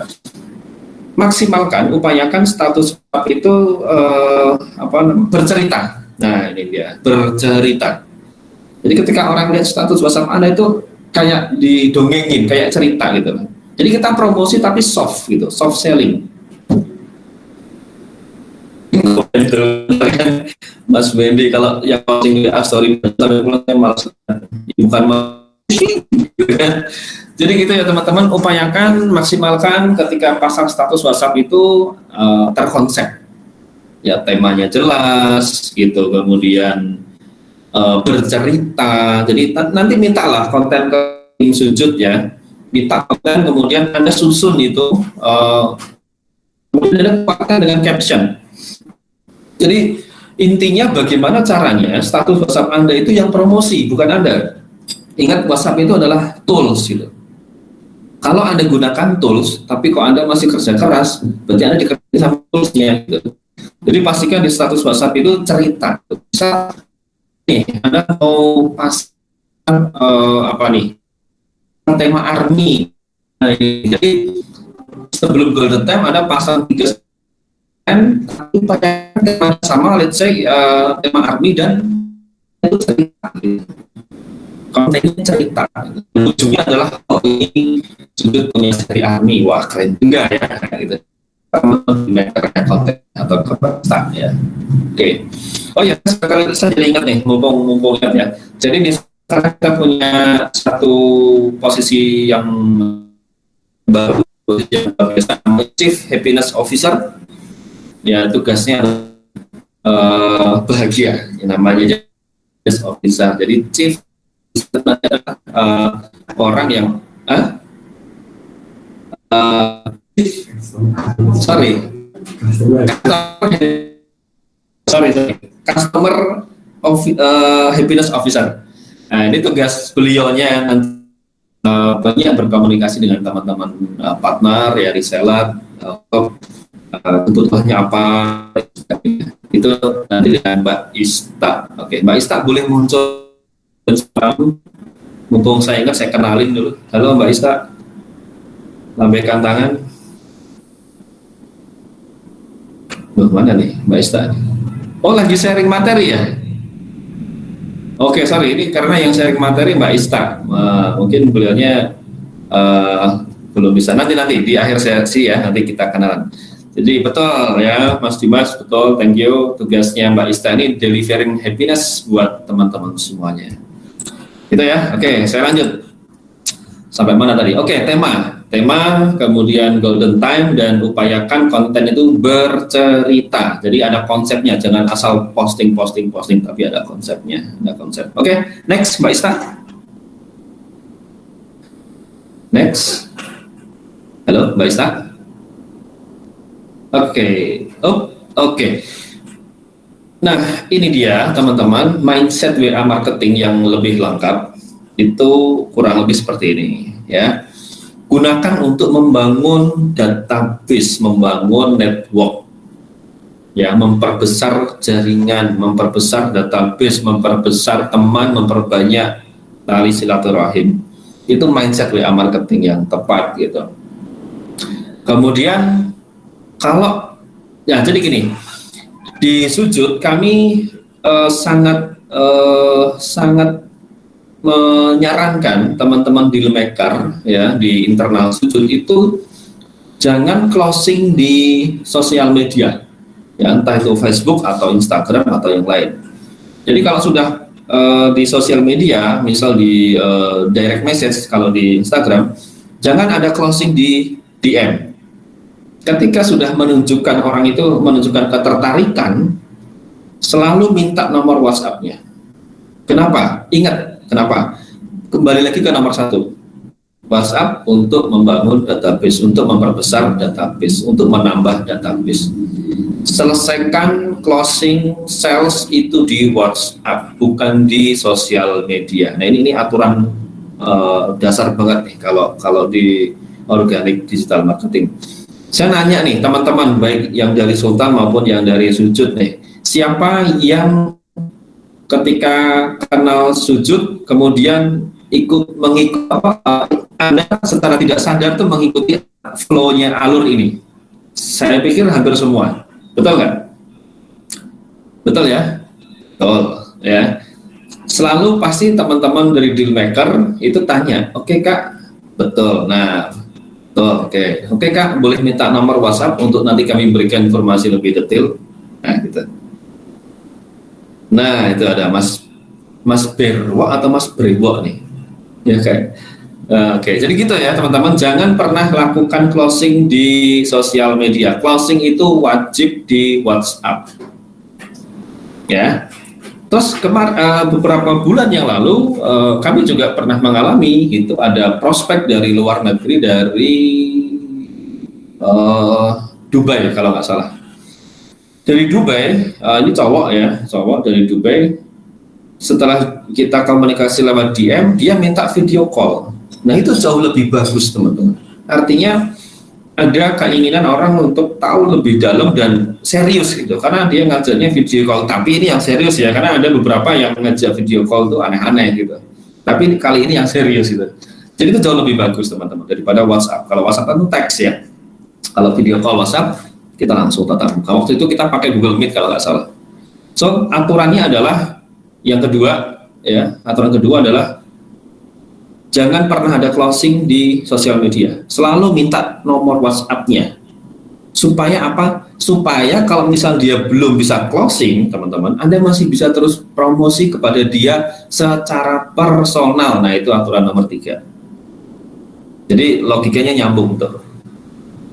A: maksimalkan, upayakan status itu bercerita. Nah ini dia, bercerita. Jadi ketika orang lihat status WhatsApp Anda itu kayak didongengin, kayak cerita gitu. Jadi kita promosi tapi soft gitu, soft selling. Mas Bendi kalau yang posting WA story malas, bukan jadi gitu ya teman-teman, upayakan maksimalkan ketika pasang status WhatsApp itu terkonsep ya, temanya jelas gitu, kemudian bercerita. Jadi nanti mintalah konten ke tim sujud ya, minta konten, kemudian Anda susun itu, kemudian Anda pakai dengan caption. Jadi intinya bagaimana caranya status WhatsApp Anda itu yang promosi, bukan Anda. Ingat, WhatsApp itu adalah tools gitu. Kalau Anda gunakan tools, tapi kok Anda masih kerja keras, berarti Anda dikerjain sama toolsnya gitu. Jadi pastikan di status WhatsApp itu cerita. Bisa nih, Anda mau pasang tema army. Nah, jadi sebelum golden time Anda pasang 3 tapi pada tema sama, let's say tema army, dan itu cerita gitu. Kontennya cerita, ujungnya adalah ini sudut punya dari army, wah keren juga ya gitu. Konten atau konten ya. Oke. Oh ya, sekarang saya jadi ingat nih, mumpung ingat ya. Jadi misalnya kita punya satu posisi yang baru, yang biasa Chief Happiness Officer. Ya, tugasnya bahagia, yang namanya Happiness Officer. Jadi Chief adalah orang yang Customer Happiness Officer. Nah, ini tugas beliaunya nanti banyak berkomunikasi dengan teman-teman partner ya, reseller, kebutuhannya apa, itu nanti dengan Mbak Ista. Oke, Mbak Ista boleh muncul sekarang, mumpung saya ingat saya kenalin dulu. Halo Mbak Ista, lambaikan tangan. Mana nih Mbak Ista? Oh, lagi sharing materi ya? Oke, sorry, ini karena yang sharing materi Mbak Ista. Mungkin beliaunya belum bisa, nanti di akhir sesi ya, nanti kita kenalan. Jadi betul ya Mas Dimas, betul, thank you. Tugasnya Mbak Ista ini delivering happiness buat teman-teman semuanya. Gitu ya. Oke, saya lanjut. Sampai mana tadi? Oke, tema, kemudian golden time, dan upayakan konten itu bercerita. Jadi ada konsepnya, jangan asal posting, tapi ada konsepnya, ada konsep. Oke, next Mbak Ista. Next. Halo Mbak Ista. Oke. Nah, ini dia teman-teman, mindset WA marketing yang lebih lengkap itu kurang lebih seperti ini ya. Gunakan untuk membangun database, membangun network ya, memperbesar jaringan, memperbesar database, memperbesar teman, memperbanyak tali silaturahim. Itu mindset WA marketing yang tepat gitu. Kemudian kalau ya, jadi gini, di sujud kami sangat menyarankan teman-teman deal maker ya di internal sujud itu jangan closing di sosial media ya, entah itu Facebook atau Instagram atau yang lain. Jadi kalau sudah di sosial media, misal di direct message kalau di Instagram, jangan ada closing di DM. Ketika sudah menunjukkan, orang itu menunjukkan ketertarikan, selalu minta nomor WhatsApp-nya. Kenapa? Ingat, kenapa? Kembali lagi ke nomor 1. WhatsApp untuk membangun database, untuk memperbesar database, untuk menambah database. selesaikan closing sales itu di WhatsApp, bukan di sosial media. Nah ini aturan dasar banget nih kalau di organik digital marketing. Saya nanya nih teman-teman, baik yang dari Sultan maupun yang dari Sujud nih, siapa yang ketika kenal Sujud kemudian mengikut Anda secara tidak sadar tuh mengikuti flow-nya alur ini? Saya pikir hampir semua. Betul nggak? Betul ya? Betul ya. Selalu pasti teman-teman dari dealmaker itu tanya, oke Kak, betul. Nah, betul, oke Kak, boleh minta nomor WhatsApp untuk nanti kami berikan informasi lebih detail. Nah, gitu. Nah, itu ada Mas Berwo atau Mas Brewo nih, ya kayak. Oke, jadi gitu ya teman-teman, jangan pernah lakukan closing di sosial media. Closing itu wajib di WhatsApp. Ya. Terus beberapa bulan yang lalu kami juga pernah mengalami itu ada prospek dari luar negeri dari Dubai kalau nggak salah. Dari Dubai, ini cowok dari Dubai. Setelah kita komunikasi lewat DM, dia minta video call. Nah itu jauh lebih bagus teman-teman. Artinya ada keinginan orang untuk tahu lebih dalam dan serius gitu, karena dia ngajaknya video call. Tapi ini yang serius ya, karena ada beberapa yang ngajak video call tuh aneh-aneh gitu. Tapi kali ini yang serius gitu. Jadi itu jauh lebih bagus teman-teman daripada WhatsApp. Kalau WhatsApp itu teks ya. Kalau video call WhatsApp kita langsung tatap muka. Waktu itu kita pakai Google Meet kalau nggak salah. So aturannya adalah yang kedua ya, aturan kedua adalah jangan pernah ada closing di sosial media. Selalu minta nomor WhatsApp-nya. Supaya apa? Supaya kalau misal dia belum bisa closing, teman-teman, Anda masih bisa terus promosi kepada dia secara personal. Nah, itu aturan nomor 3. Jadi logikanya nyambung tuh.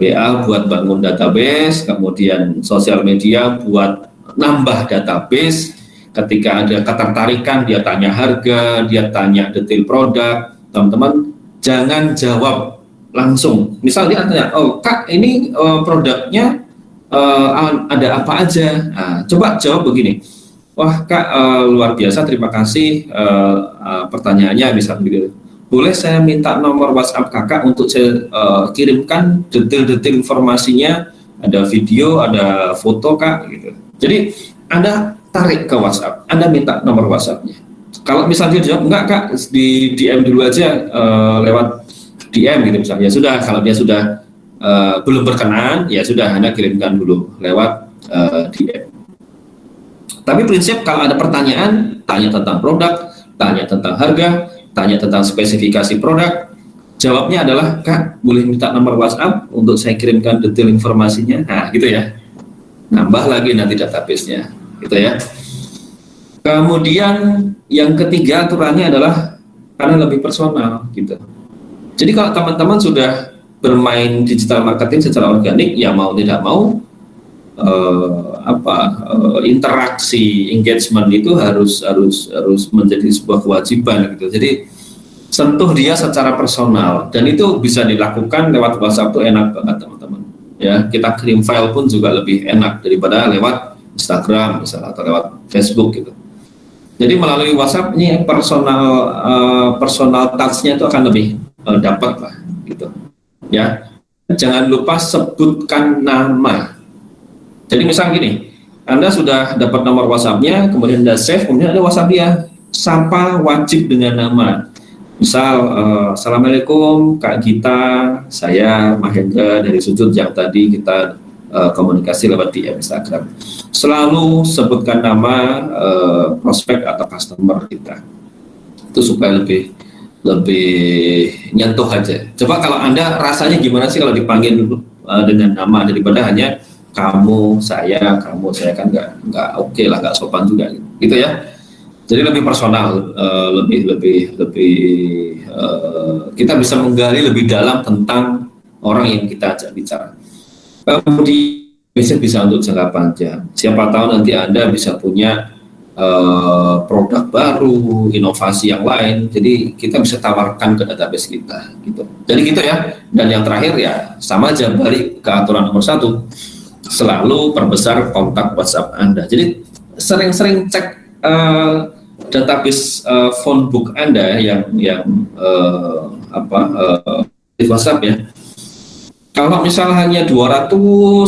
A: WA buat bangun database, kemudian sosial media buat nambah database. Ketika ada ketertarikan, dia tanya harga, dia tanya detail produk. Teman-teman jangan jawab langsung. Misal dia tanya, oh Kak ini produknya ada apa aja? Nah, coba jawab begini, wah Kak luar biasa, terima kasih pertanyaannya, bisa begitu. Boleh saya minta nomor WhatsApp Kakak untuk saya kirimkan detail-detail informasinya, ada video, ada foto Kak gitu. Jadi Anda tarik ke WhatsApp, Anda minta nomor WhatsApp-nya. Kalau misalnya dia jawab enggak Kak, di DM dulu aja lewat DM gitu misalnya. Ya sudah, kalau dia sudah belum berkenan, ya sudah Anda kirimkan dulu lewat DM. Tapi prinsip kalau ada pertanyaan, tanya tentang produk, tanya tentang harga, tanya tentang spesifikasi produk, jawabnya adalah Kak, boleh minta nomor WhatsApp untuk saya kirimkan detail informasinya. Nah, gitu ya. Nambah lagi nanti database-nya, gitu ya. Kemudian yang ketiga aturannya adalah karena lebih personal gitu. Jadi kalau teman-teman sudah bermain digital marketing secara organik, ya mau tidak mau interaksi engagement itu harus menjadi sebuah kewajiban gitu. Jadi sentuh dia secara personal, dan itu bisa dilakukan lewat WhatsApp tuh enak banget teman-teman. Ya kita kirim file pun juga lebih enak daripada lewat Instagram misalnya atau lewat Facebook gitu. Jadi melalui WhatsApp ini personal touch-nya itu akan lebih dapat lah gitu. Ya, jangan lupa sebutkan nama. Jadi misal gini, Anda sudah dapat nomor WhatsApp-nya, kemudian Anda save, kemudian ada WhatsApp dia, sapa wajib dengan nama. Misal, Assalamualaikum Kak Gita, saya Mahendra dari Sujud yang tadi kita komunikasi lewat DM Instagram. Selalu sebutkan nama prospek atau customer kita. Itu supaya lebih nyentuh aja. Coba kalau Anda rasanya gimana sih kalau dipanggil dengan nama daripada hanya kamu, saya kan nggak oke lah, nggak sopan juga gitu ya. Jadi lebih personal, lebih kita bisa menggali lebih dalam tentang orang yang kita ajak bicara. Kemudian bisa untuk jangka panjang. Siapa tahu nanti Anda bisa punya produk baru, inovasi yang lain. Jadi kita bisa tawarkan ke database kita, gitu. Jadi gitu ya. Dan yang terakhir ya sama aja balik ke aturan nomor 1. selalu perbesar kontak WhatsApp Anda. Jadi sering-sering cek database phone book Anda yang di WhatsApp ya. Kalau misalnya hanya 200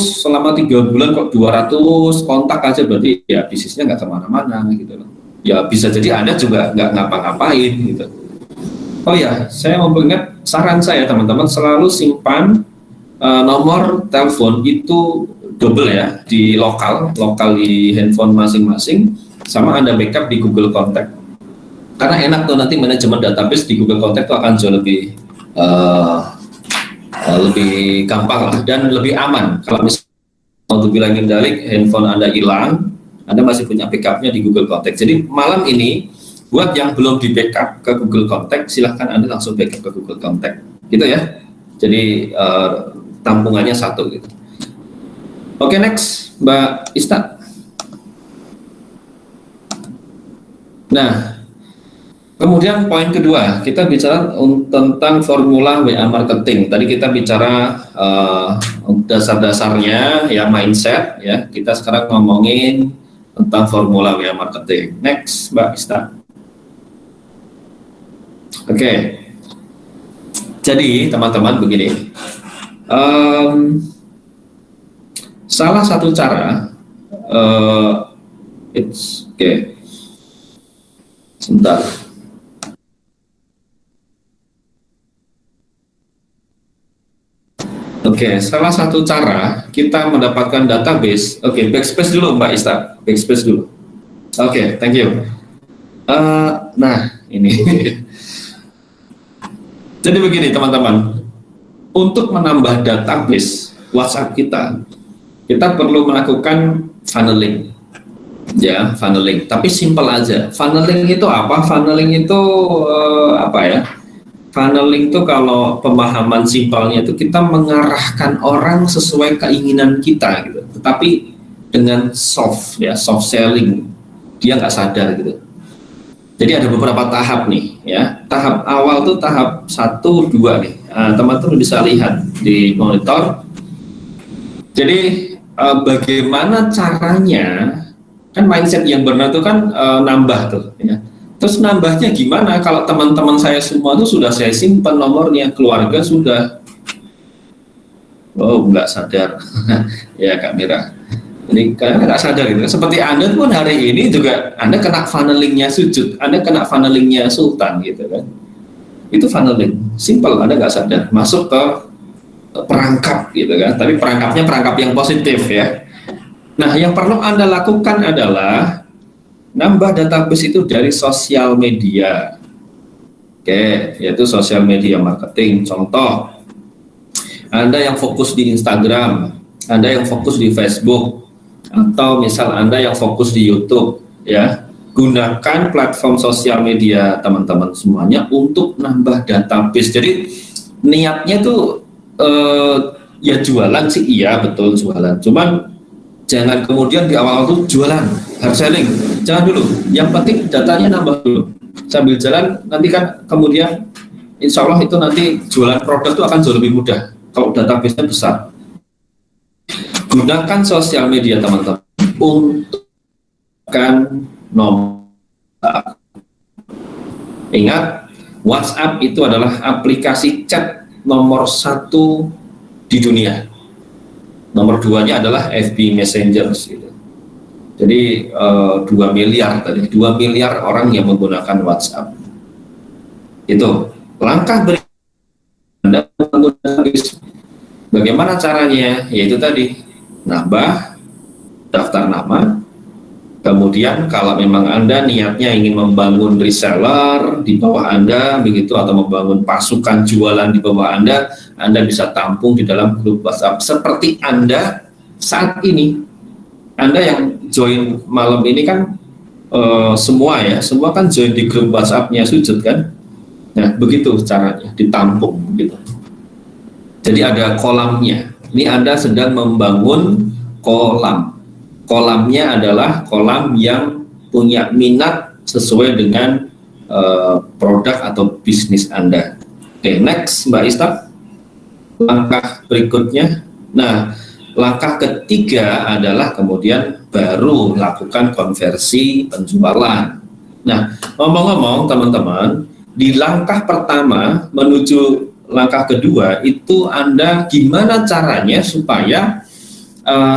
A: selama 3 bulan kok 200 kontak aja, berarti ya bisnisnya nggak kemana-mana gitu loh. Ya bisa jadi Anda juga nggak ngapa-ngapain gitu. Oh ya, saya mau ingat saran saya teman-teman, selalu simpan nomor telepon itu double ya, di lokal di handphone masing-masing, sama Anda backup di Google Contact. Karena enak tuh nanti manajemen database di Google Contact itu akan jauh lebih lebih gampang lah dan lebih aman. Kalau misalnya untuk bilangin dalik handphone Anda hilang, Anda masih punya backupnya di Google Contact. Jadi malam ini buat yang belum di backup ke Google Contact, silahkan Anda langsung backup ke Google Contact, gitu ya. Jadi tampungannya satu gitu. Oke, next Mbak Ista. Nah, kemudian poin kedua, kita bicara tentang formula WA marketing. Tadi kita bicara dasar-dasarnya, ya mindset, ya. Kita sekarang ngomongin tentang formula WA marketing. Next, Mbak Ista. Oke. Jadi teman-teman begini, salah satu cara, sebentar. Oke, salah satu cara kita mendapatkan database. Oke, backspace dulu Mbak Ista, backspace dulu. Oke, thank you. Nah, ini. Jadi begini teman-teman, untuk menambah database WhatsApp kita perlu melakukan funneling. Ya, funneling. Tapi simple aja. Funneling itu apa? Funneling itu apa ya? Funneling itu kalau pemahaman simpelnya itu kita mengarahkan orang sesuai keinginan kita gitu. Tetapi dengan soft selling, dia nggak sadar gitu. Jadi ada beberapa tahap nih ya. Tahap awal tuh tahap 1, 2 nih. Teman-teman bisa lihat di monitor. Jadi bagaimana caranya, kan mindset yang benar itu kan nambah tuh ya. Terus nambahnya gimana? Kalau teman-teman saya semua tuh sudah saya simpan nomornya, keluarga sudah. Oh, nggak sadar. Ya Kak Mira. Ini karena nggak sadar gitu. Seperti Anda pun hari ini juga Anda kena funnelingnya sujud, Anda kena funnelingnya sultan gitu kan. Itu funneling, simple, Anda nggak sadar. Masuk ke perangkap gitu kan. Tapi perangkapnya perangkap yang positif ya. Nah, yang perlu Anda lakukan adalah nambah database itu dari sosial media. Oke, yaitu sosial media marketing. Contoh, Anda yang fokus di Instagram, Anda yang fokus di Facebook, atau misal Anda yang fokus di YouTube, ya, gunakan platform sosial media teman-teman semuanya untuk nambah database. Jadi niatnya tuh ya jualan sih, iya betul jualan. Cuman jangan kemudian di awal tuh jualan, hard selling, jangan dulu. Yang penting datanya nambah dulu. Sambil jalan nanti kan kemudian insya Allah itu nanti jualan produk itu akan jauh lebih mudah kalau database-nya besar. Gunakan sosial media teman-teman untuk nomor. Ingat, WhatsApp itu adalah aplikasi chat nomor 1 di dunia. Nomor 2-nya adalah FB Messenger gitu. Jadi 2 miliar tadi, 2 miliar orang yang menggunakan WhatsApp. Itu langkah berikutnya Anda menggunakan. Bagaimana caranya? Yaitu tadi nambah daftar nama. Kemudian kalau memang Anda niatnya ingin membangun reseller di bawah Anda begitu, atau membangun pasukan jualan di bawah Anda bisa tampung di dalam grup WhatsApp seperti Anda saat ini. Anda yang join malam ini kan semua kan join di grup WhatsApp-nya Sujud kan. Nah, begitu caranya ditampung gitu. Jadi ada kolamnya. Ini Anda sedang membangun kolam. Kolamnya adalah kolam yang punya minat sesuai dengan produk atau bisnis Anda. Oke, next Mbak Ista. Langkah berikutnya. Nah, langkah ketiga adalah kemudian baru lakukan konversi penjualan. Nah, ngomong-ngomong teman-teman, di langkah pertama menuju langkah kedua itu Anda gimana caranya supaya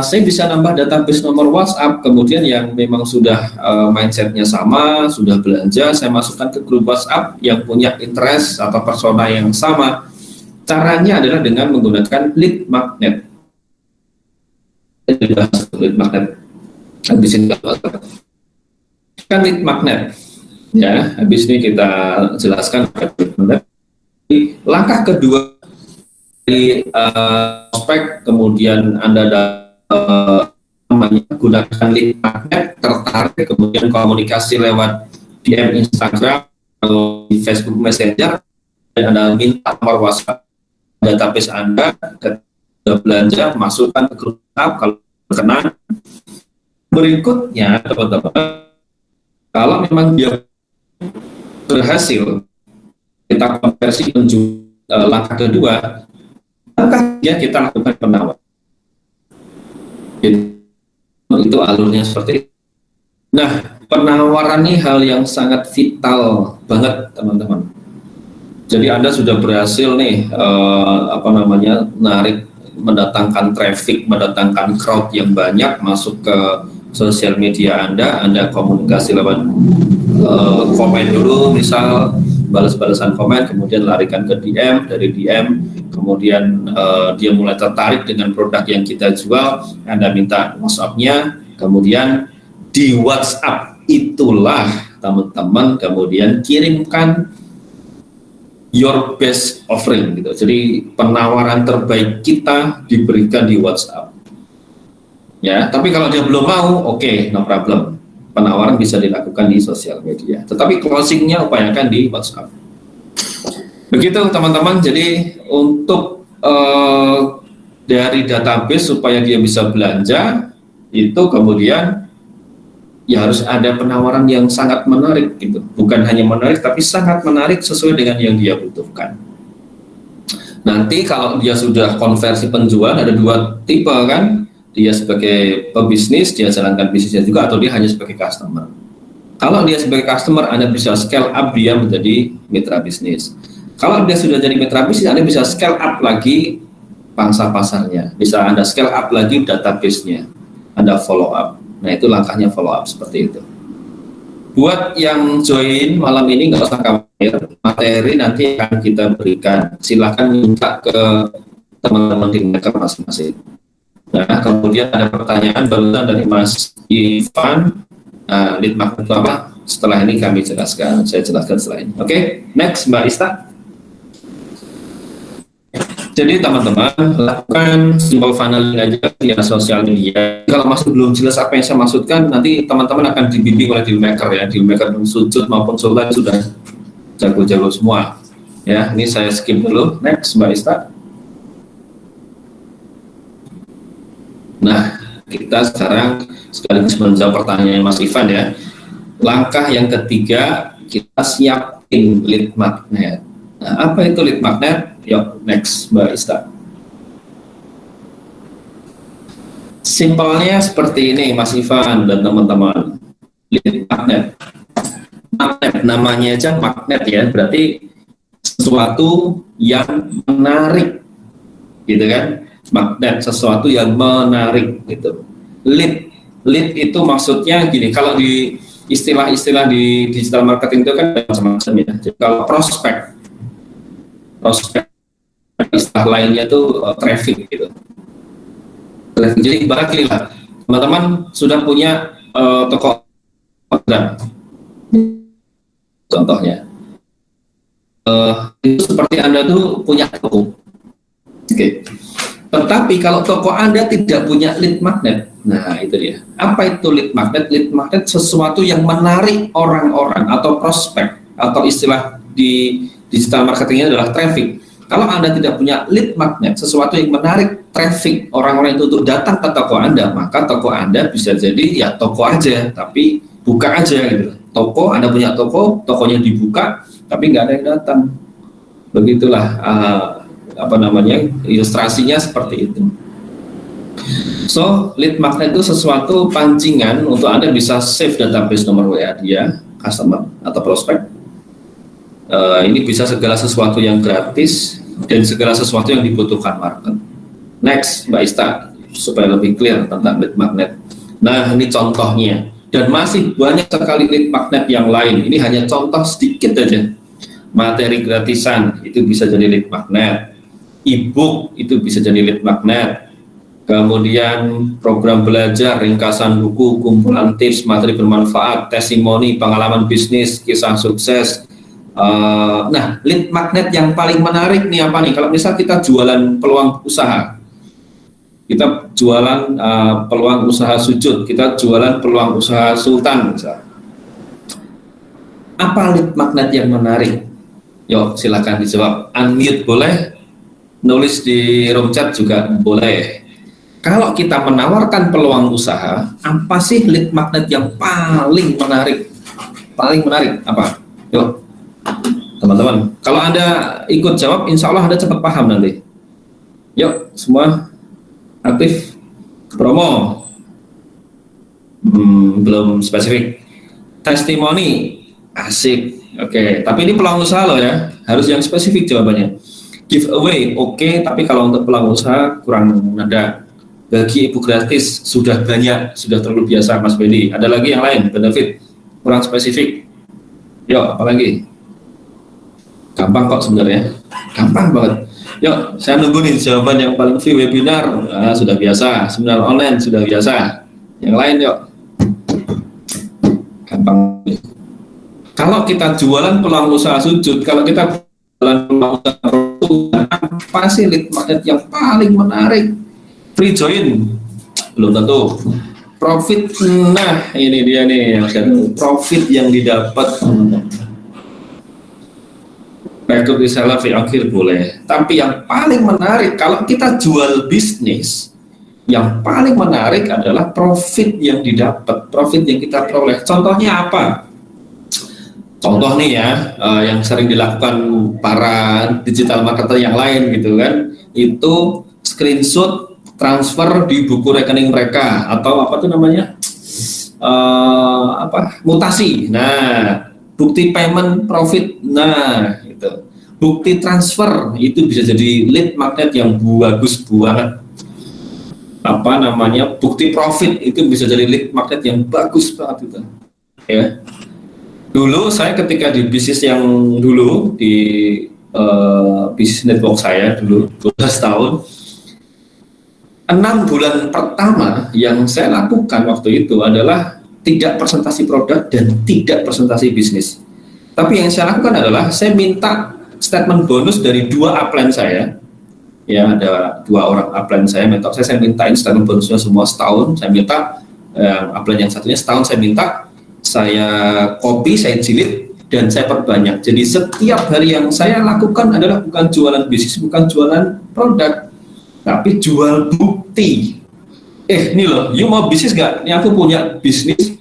A: saya bisa nambah database nomor WhatsApp, kemudian yang memang sudah mindsetnya sama, sudah belanja, saya masukkan ke grup WhatsApp yang punya interest atau persona yang sama. Caranya adalah dengan menggunakan lead magnet. Lead magnet. Habis ini kan lead magnet. Ya, habis ini kita jelaskan. Langkah kedua di prospek, kemudian Anda gunakan lead magnet, tertarik, kemudian komunikasi lewat DM Instagram atau di Facebook Messenger, dan Anda minta nomor WhatsApp database Anda, ketika belanja masukkan ke grup WhatsApp kalau berkenan. Berikutnya teman-teman, kalau memang dia berhasil, kita konversi menuju langkah kedua. Langkah ya kita lakukan penawaran. Itu alurnya seperti itu. Nah, penawaran ini hal yang sangat vital banget teman-teman. Jadi Anda sudah berhasil nih narik, mendatangkan traffic, mendatangkan crowd yang banyak masuk ke sosial media Anda komunikasi lewat komen dulu, misal balas-balasan komen, kemudian larikan ke DM, dari DM kemudian dia mulai tertarik dengan produk yang kita jual, Anda minta WhatsApp-nya, kemudian di WhatsApp itulah teman-teman kemudian kirimkan your best offering gitu. Jadi penawaran terbaik kita diberikan di WhatsApp. Ya, tapi kalau dia belum mau, oke, no problem. Penawaran bisa dilakukan di sosial media. Tetapi closingnya upayakan di WhatsApp. Begitu teman-teman. Jadi untuk dari database supaya dia bisa belanja, itu kemudian ya harus ada penawaran yang sangat menarik gitu. Bukan hanya menarik, tapi sangat menarik sesuai dengan yang dia butuhkan. Nanti kalau dia sudah konversi penjual, ada dua tipe kan. Dia sebagai pebisnis, dia jalankan bisnisnya juga, atau dia hanya sebagai customer. Kalau dia sebagai customer, Anda bisa scale up dia menjadi mitra bisnis. Kalau dia sudah jadi mitra bisnis, Anda bisa scale up lagi pangsa pasarnya. Bisa Anda scale up lagi database-nya. Anda follow up. Nah, itu langkahnya follow up seperti itu. Buat yang join malam ini nggak usah khawatir, materi nanti akan kita berikan. Silakan minta ke teman-teman di mereka masing-masing. Nah, kemudian ada pertanyaan barusan dari Mas Ivan, lead magnet itu apa? Setelah ini kami jelaskan, saya jelaskan setelah ini. Oke, next Mbak Ista. Jadi teman-teman, lakukan simple funneling aja di sosial media. Kalau masih belum jelas apa yang saya maksudkan, nanti teman-teman akan dibimbing oleh dealmaker ya. Dealmaker sujud maupun sultan sudah jago-jago semua. Ya, ini saya skip dulu. Next Mbak Ista. Nah, kita sekarang sekaligus menjawab pertanyaan Mas Ivan ya. Langkah yang ketiga, kita siapin lead magnet. Nah, apa itu lead magnet? Yuk, next Mbak Ista. Simpelnya seperti ini Mas Ivan dan teman-teman. Lead magnet. Magnet, namanya aja magnet ya, berarti sesuatu yang menarik, gitu kan? Magnet, sesuatu yang menarik gitu. Lead itu maksudnya gini, kalau di istilah-istilah di digital marketing itu kan macam-macam ya. Jadi kalau prospek istilah lainnya itu traffic gitu. Jadi ibaratnya teman-teman sudah punya toko orderan, contohnya itu seperti Anda tuh punya toko. Oke. Tetapi kalau toko Anda tidak punya lead magnet, nah itu dia. Apa itu lead magnet? Lead magnet sesuatu yang menarik orang-orang atau prospek, atau istilah di digital marketingnya adalah traffic. Kalau Anda tidak punya lead magnet, sesuatu yang menarik traffic orang-orang itu untuk datang ke toko Anda, maka toko Anda bisa jadi ya toko aja, tapi buka aja gitu. Toko, Anda punya toko, tokonya dibuka, tapi nggak ada yang datang. Begitulah ilustrasinya seperti itu. So, lead magnet itu sesuatu pancingan untuk Anda bisa save database nomor WA dia, customer atau prospek. Ini bisa segala sesuatu yang gratis dan segala sesuatu yang dibutuhkan market. Next, Mbak Ista, supaya lebih clear tentang lead magnet. Nah, ini contohnya. Dan masih banyak sekali lead magnet yang lain. Ini hanya contoh sedikit aja. Materi gratisan itu bisa jadi lead magnet. E-book itu bisa jadi lead magnet. Kemudian program belajar, ringkasan buku, kumpulan tips, materi bermanfaat, testimoni, pengalaman bisnis, kisah sukses. Nah, lead magnet yang paling menarik nih apa nih? Kalau misal kita jualan peluang usaha, kita jualan peluang usaha sujud, kita jualan peluang usaha sultan misal. Apa lead magnet yang menarik? Yuk, silakan dijawab. Unmute boleh, nulis di room chat juga boleh. Kalau kita menawarkan peluang usaha, apa sih lead magnet yang paling menarik? Paling menarik apa? Yuk, teman-teman. Kalau Anda ikut jawab, insya Allah Anda cepat paham nanti. Yuk, semua aktif. Promo. Belum spesifik. Testimoni. Asik. Oke, tapi ini peluang usaha loh ya. Harus yang spesifik jawabannya. Giveaway, oke, tapi kalau untuk peluang usaha kurang ada. Bagi ibu gratis sudah banyak, sudah terlalu biasa Mas Bedi. Ada lagi yang lain, benefit kurang spesifik. Yuk, apa lagi? Gampang kok sebenarnya, gampang banget. Yuk, saya nunggu nih jawaban yang paling free webinar. Sudah biasa, seminar online sudah biasa. Yang lain yuk, gampang. Kalau kita jualan peluang usaha sujud, kalau kita jualan peluang usaha sujud, apa sih lead magnet yang paling menarik? Free join belum tentu. Profit, nah ini dia nih profit yang didapat. Rekrut reseller fee akhir boleh, tapi yang paling menarik kalau kita jual bisnis, yang paling menarik adalah profit yang didapat, profit yang kita peroleh. Contohnya apa? Contoh nih ya, yang sering dilakukan para digital marketer yang lain gitu kan, itu screenshot transfer di buku rekening mereka atau apa tuh namanya mutasi. Nah, bukti payment profit. Nah, itu bukti transfer itu bisa jadi lead magnet yang bagus banget. Bukti profit itu bisa jadi lead magnet yang bagus banget itu. Ya. Dulu saya ketika di bisnis yang dulu di bisnis network saya dulu 12 tahun. 6 bulan pertama yang saya lakukan waktu itu adalah tidak presentasi produk dan tidak presentasi bisnis. Tapi yang saya lakukan adalah saya minta statement bonus dari 2 upline saya. Ya, ada 2 orang upline saya, mentor saya mintain statement bonusnya semua setahun. Saya minta upline yang satunya setahun saya minta, saya copy, saya jilid dan saya perbanyak. Jadi setiap hari yang saya lakukan adalah bukan jualan bisnis, bukan jualan produk, tapi jual bukti. Ini loh, you mau bisnis nggak? Ini aku punya bisnis,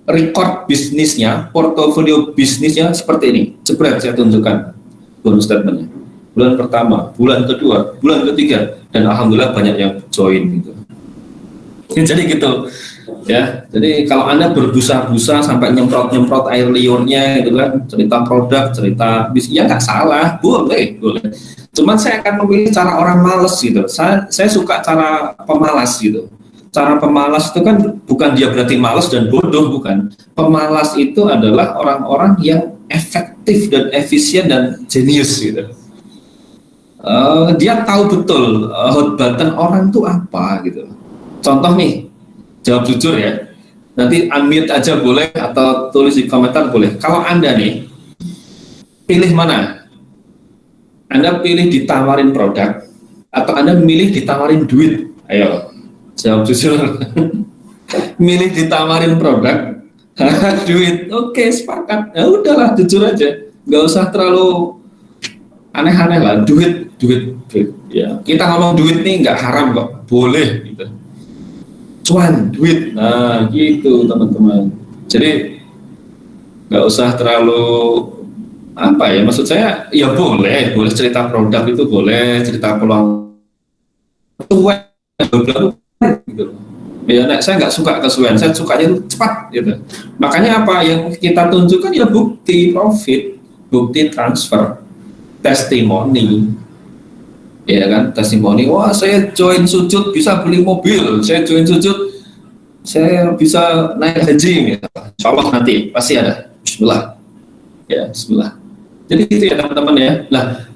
A: record bisnisnya, portofolio bisnisnya seperti ini. Jebret, saya tunjukkan bonus statementnya. Bulan pertama, bulan kedua, bulan ketiga, dan alhamdulillah banyak yang join gitu. Jadi gitu, ya. Jadi kalau Anda berbusa-busa sampai nyemprot air liurnya gitu kan, cerita produk, cerita bisnis, ya nggak salah, boleh. Cuman saya akan memilih cara orang malas gitu. Saya suka cara pemalas gitu. Cara pemalas itu kan bukan dia berarti malas dan bodoh, bukan. Pemalas itu adalah orang-orang yang efektif dan efisien dan jenius gitu. Dia tahu betul hot button orang itu apa gitu. Contoh nih, jawab jujur ya. Nanti unmute aja boleh atau tulis di komentar boleh. Kalau Anda nih, pilih mana? Anda pilih ditawarin produk atau Anda milih ditawarin duit? Ayo, jawab jujur. Milih ditawarin produk, duit. Oke, sepakat. Ya udahlah, jujur aja. Nggak usah terlalu aneh-aneh lah. Duit. Ya, kita ngomong duit nih nggak haram kok, boleh gitu. Cuan, duit. Nah, gitu teman-teman. Jadi nggak usah terlalu maksud saya ya boleh cerita produk itu boleh, cerita peluang gitu. Ya, saya nggak suka kesuwen, saya sukanya itu cepat gitu. Makanya apa yang kita tunjukkan ya bukti profit, bukti transfer, testimoni, ya kan, testimoni. Wah, saya join sujud bisa beli mobil, saya join sujud saya bisa naik haji, gitu. Insya Allah nanti pasti ada. Bismillah, ya Bismillah. Jadi itu ya teman-teman ya. Nah,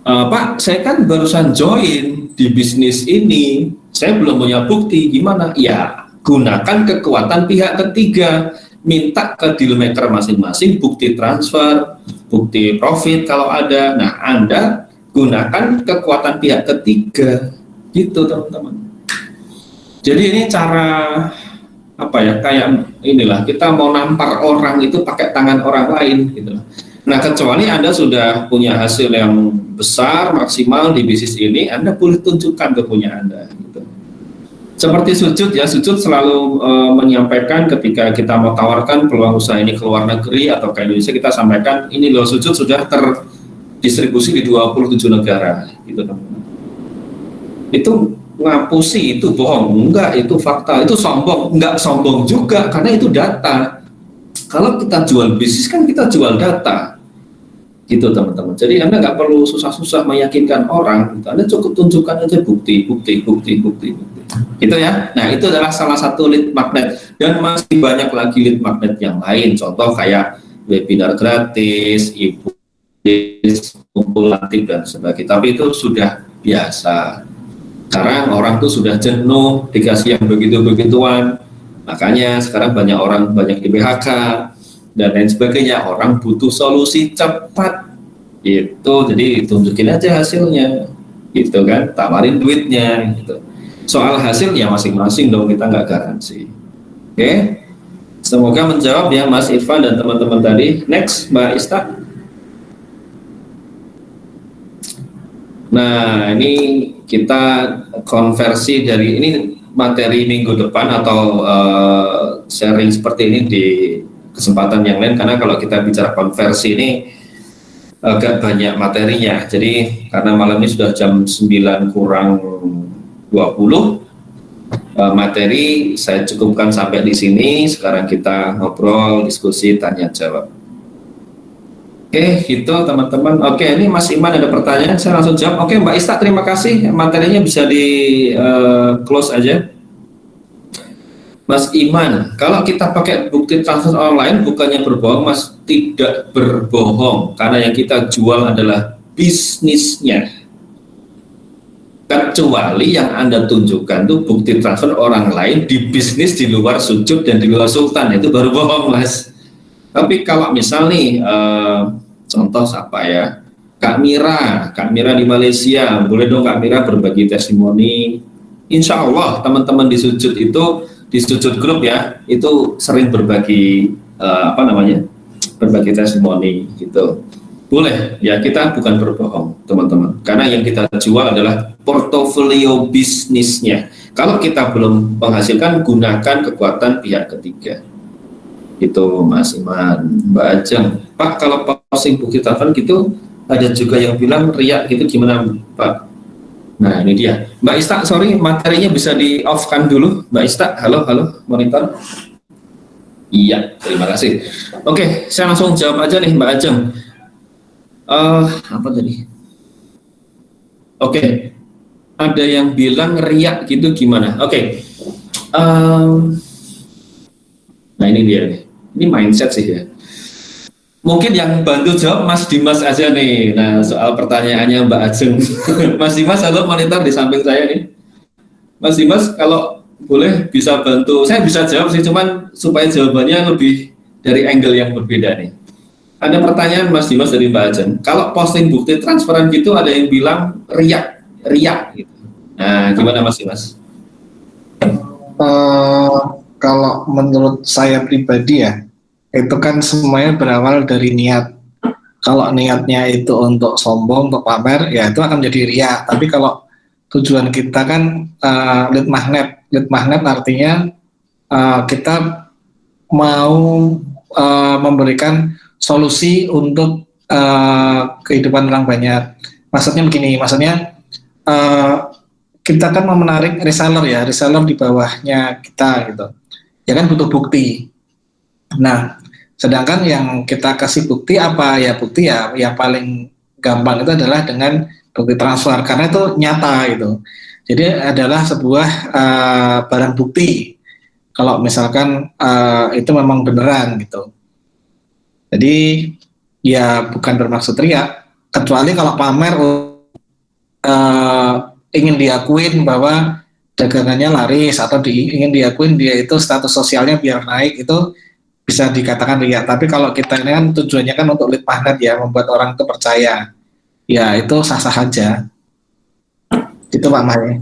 A: Pak, saya kan barusan join di bisnis ini, saya belum punya bukti, gimana? Ya, gunakan kekuatan pihak ketiga, minta ke dealmaker masing-masing bukti transfer, bukti profit kalau ada. Nah, Anda gunakan kekuatan pihak ketiga, gitu teman-teman. Jadi ini cara apa ya? Kayak inilah kita mau nampar orang itu pakai tangan orang lain, gitu. Nah, kecuali Anda sudah punya hasil yang besar, maksimal di bisnis ini, Anda boleh tunjukkan kepunyaan Anda. Gitu. Seperti sujud ya, sujud selalu menyampaikan ketika kita mau tawarkan peluang usaha ini ke luar negeri atau ke Indonesia, kita sampaikan, ini loh sujud sudah terdistribusi di 27 negara. Gitu, teman-teman. Itu ngapusi, itu bohong, enggak, itu fakta, itu sombong, enggak sombong juga, karena itu data. Kalau kita jual bisnis kan kita jual data. Gitu teman-teman. Jadi Anda nggak perlu susah-susah meyakinkan orang, gitu. Anda cukup tunjukkan aja bukti. Gitu ya. Nah, itu adalah salah satu lead magnet dan masih banyak lagi lead magnet yang lain. Contoh kayak webinar gratis, kumulatif dan sebagainya. Tapi itu sudah biasa. Sekarang orang tuh sudah jenuh dikasih yang begitu-begituan. Makanya sekarang banyak orang banyak di PHK dan lain sebagainya. Orang butuh solusi cepat, itu jadi tunjukin aja hasilnya, gitu kan, tawarin duitnya, gitu. Soal hasil ya masing-masing dong, kita nggak garansi. Oke, semoga menjawab ya Mas Irfan dan teman-teman tadi. Next, Mbak Ista. Nah, ini kita konversi dari ini materi minggu depan atau sharing seperti ini di kesempatan yang lain, karena kalau kita bicara konversi ini agak banyak materinya. Jadi karena malam ini sudah jam 9 kurang 20, materi saya cukupkan sampai di sini. Sekarang kita ngobrol, diskusi, tanya jawab. Oke, gitu teman-teman. Oke, ini Mas Iman ada pertanyaan, saya langsung jawab. Oke, Mbak Ista, terima kasih. Materinya bisa di close aja. Mas Iman, kalau kita pakai bukti transfer online bukannya berbohong, Mas? Tidak berbohong, karena yang kita jual adalah bisnisnya. Kecuali yang Anda tunjukkan tuh bukti transfer orang lain di bisnis di luar sujud dan di luar sultan, itu baru bohong, Mas. Tapi kalau misal nih, contoh apa ya, Kak Mira di Malaysia, boleh dong Kak Mira berbagi testimoni. Insya Allah teman-teman di sujud itu, di sujud grup ya, itu sering berbagi berbagi testimoni gitu. Boleh ya, kita bukan berbohong teman-teman, karena yang kita jual adalah portofolio bisnisnya. Kalau kita belum menghasilkan, gunakan kekuatan pihak ketiga. Itu Mas Iman. Mbak Ajeng, Pak, kalau posting bukti transfer gitu ada juga yang bilang riak gitu, gimana Pak? Nah, ini dia. Mbak Ista, sorry, materinya bisa di off kan dulu. Mbak Ista, halo monitor. Iya, terima kasih. Oke, saya langsung jawab aja nih Mbak Ajeng. Apa tadi? Oke, ada yang bilang riak gitu, gimana? Oke. Nah, ini dia nih. Ini mindset sih ya. Mungkin yang bantu jawab Mas Dimas aja nih. Nah, soal pertanyaannya Mbak Ajeng. Mas Dimas, halo, monitor di samping saya nih. Mas Dimas, kalau boleh bisa bantu. Saya bisa jawab sih, cuman supaya jawabannya lebih dari angle yang berbeda nih. Ada pertanyaan Mas Dimas dari Mbak Ajeng. Kalau posting bukti transferan gitu ada yang bilang riak gitu. Nah, gimana Mas Dimas?
F: Kalau menurut saya pribadi ya, itu kan semuanya berawal dari niat. Kalau niatnya itu untuk sombong, untuk pamer, ya itu akan jadi riak. Tapi kalau tujuan kita kan lead magnet artinya kita mau memberikan solusi untuk kehidupan orang banyak. Maksudnya begini, kita kan mau menarik reseller di bawahnya kita gitu. Ya kan butuh bukti. Nah, sedangkan yang kita kasih bukti apa ya, bukti ya yang paling gampang itu adalah dengan bukti transfer karena itu nyata gitu. Jadi adalah sebuah barang bukti kalau misalkan itu memang beneran gitu. Jadi ya bukan bermaksud riak, kecuali kalau pamer ingin diakuin bahwa dagangannya laris atau ingin diakuin dia itu status sosialnya biar naik, itu bisa dikatakan riak. Tapi kalau kita ini kan tujuannya kan untuk lead magnet ya, membuat orang itu percaya, ya itu sah-sah aja. Itu Pak Mai.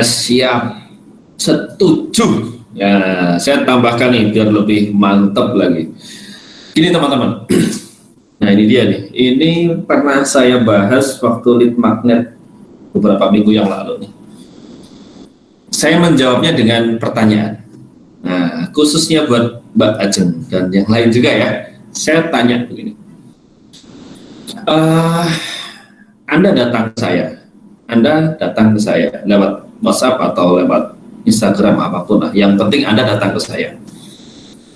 A: Siap, setuju. Ya, saya tambahkan nih biar lebih mantap lagi. Gini teman-teman, nah ini dia nih. Ini pernah saya bahas waktu lead magnet beberapa minggu yang lalu nih. Saya menjawabnya dengan pertanyaan. Nah, khususnya buat Mbak Ajeng dan yang lain juga ya. Saya tanya begini. Anda datang ke saya lewat WhatsApp atau lewat Instagram apapun lah. Yang penting Anda datang ke saya.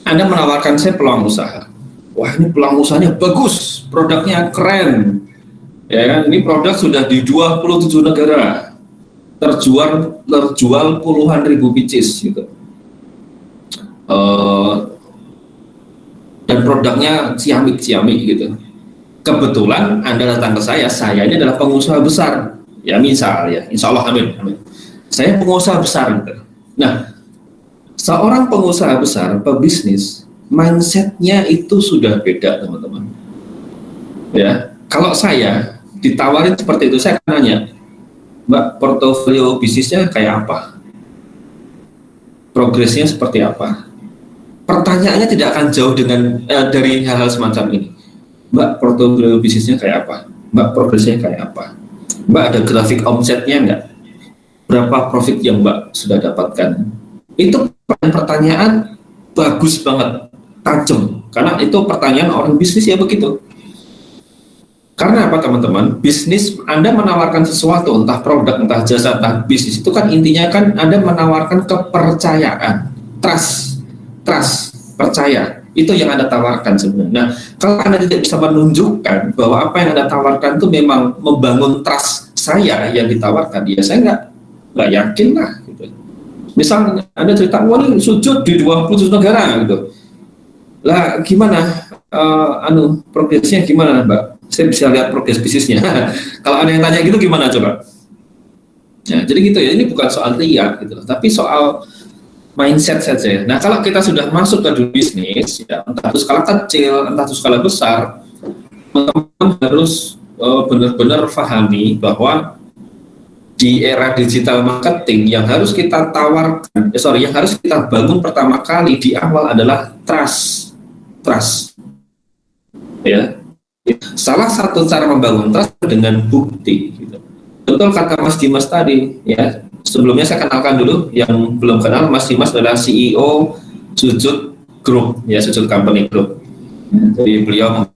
A: Anda menawarkan saya peluang usaha. Wah, ini peluang usahanya bagus, produknya keren. Ya kan, ini produk sudah di 27 negara. Terjual puluhan ribu pieces gitu. Dan produknya ciamik gitu. Kebetulan Anda datang ke saya ini adalah pengusaha besar. Ya misal ya, insya Allah amin. Saya pengusaha besar gitu. Nah, seorang pengusaha besar, pebisnis, mindsetnya itu sudah beda teman-teman. Ya, kalau saya ditawarin seperti itu, saya akan nanya, Mbak, portofolio bisnisnya kayak apa? Progresnya seperti apa? Pertanyaannya tidak akan jauh dari hal-hal semacam ini. Mbak, portofolio bisnisnya kayak apa? Mbak, progresnya kayak apa? Mbak, ada grafik omsetnya nggak? Berapa profit yang Mbak sudah dapatkan? Itu pertanyaan bagus banget, tajam. Karena itu pertanyaan orang bisnis ya begitu. Karena apa teman-teman? Bisnis, Anda menawarkan sesuatu, entah produk, entah jasa, entah bisnis, itu kan intinya kan Anda menawarkan kepercayaan, trust, percaya. Itu yang Anda tawarkan sebenarnya. Nah, kalau Anda tidak bisa menunjukkan bahwa apa yang Anda tawarkan itu memang membangun trust saya yang ditawarkan, ya saya nggak yakin lah. Gitu. Misalnya Anda cerita, wah ini sujud di 27 negara gitu. Lah gimana? Progresnya gimana Mbak? Saya bisa lihat progres bisnisnya. Kalau ada yang tanya gitu gimana coba? Ya, jadi gitu ya. Ini bukan soal riak gitu, tapi soal mindset saja. Nah, kalau kita sudah masuk ke dunia bisnis, ya, entah itu skala kecil, entah itu skala besar, teman-teman harus benar-benar pahami bahwa di era digital marketing yang harus kita tawarkan, yang harus kita bangun pertama kali di awal adalah trust. Ya, salah satu cara membangun trust dengan bukti. Gitu. Betul kata Mas Dimas tadi, ya. Sebelumnya saya kenalkan dulu, yang belum kenal, Mas Dimas adalah CEO Sujud Group, ya, Sujud Company Group. Jadi beliau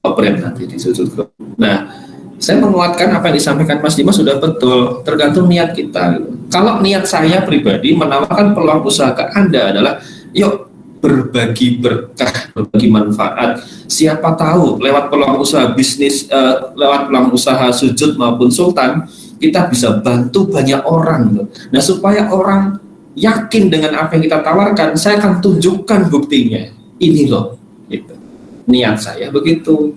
A: brand nanti di Sujud Group. Nah, saya menguatkan apa yang disampaikan Mas Dimas sudah betul, tergantung niat kita. Gitu. Kalau niat saya pribadi menawarkan peluang usaha ke Anda adalah, yuk berbagi berkah, berbagi manfaat. Siapa tahu lewat peluang usaha bisnis, lewat peluang usaha Sujud maupun Sultan, kita bisa bantu banyak orang. Nah, supaya orang yakin dengan apa yang kita tawarkan, saya akan tunjukkan buktinya. Ini loh, gitu. Niat saya begitu.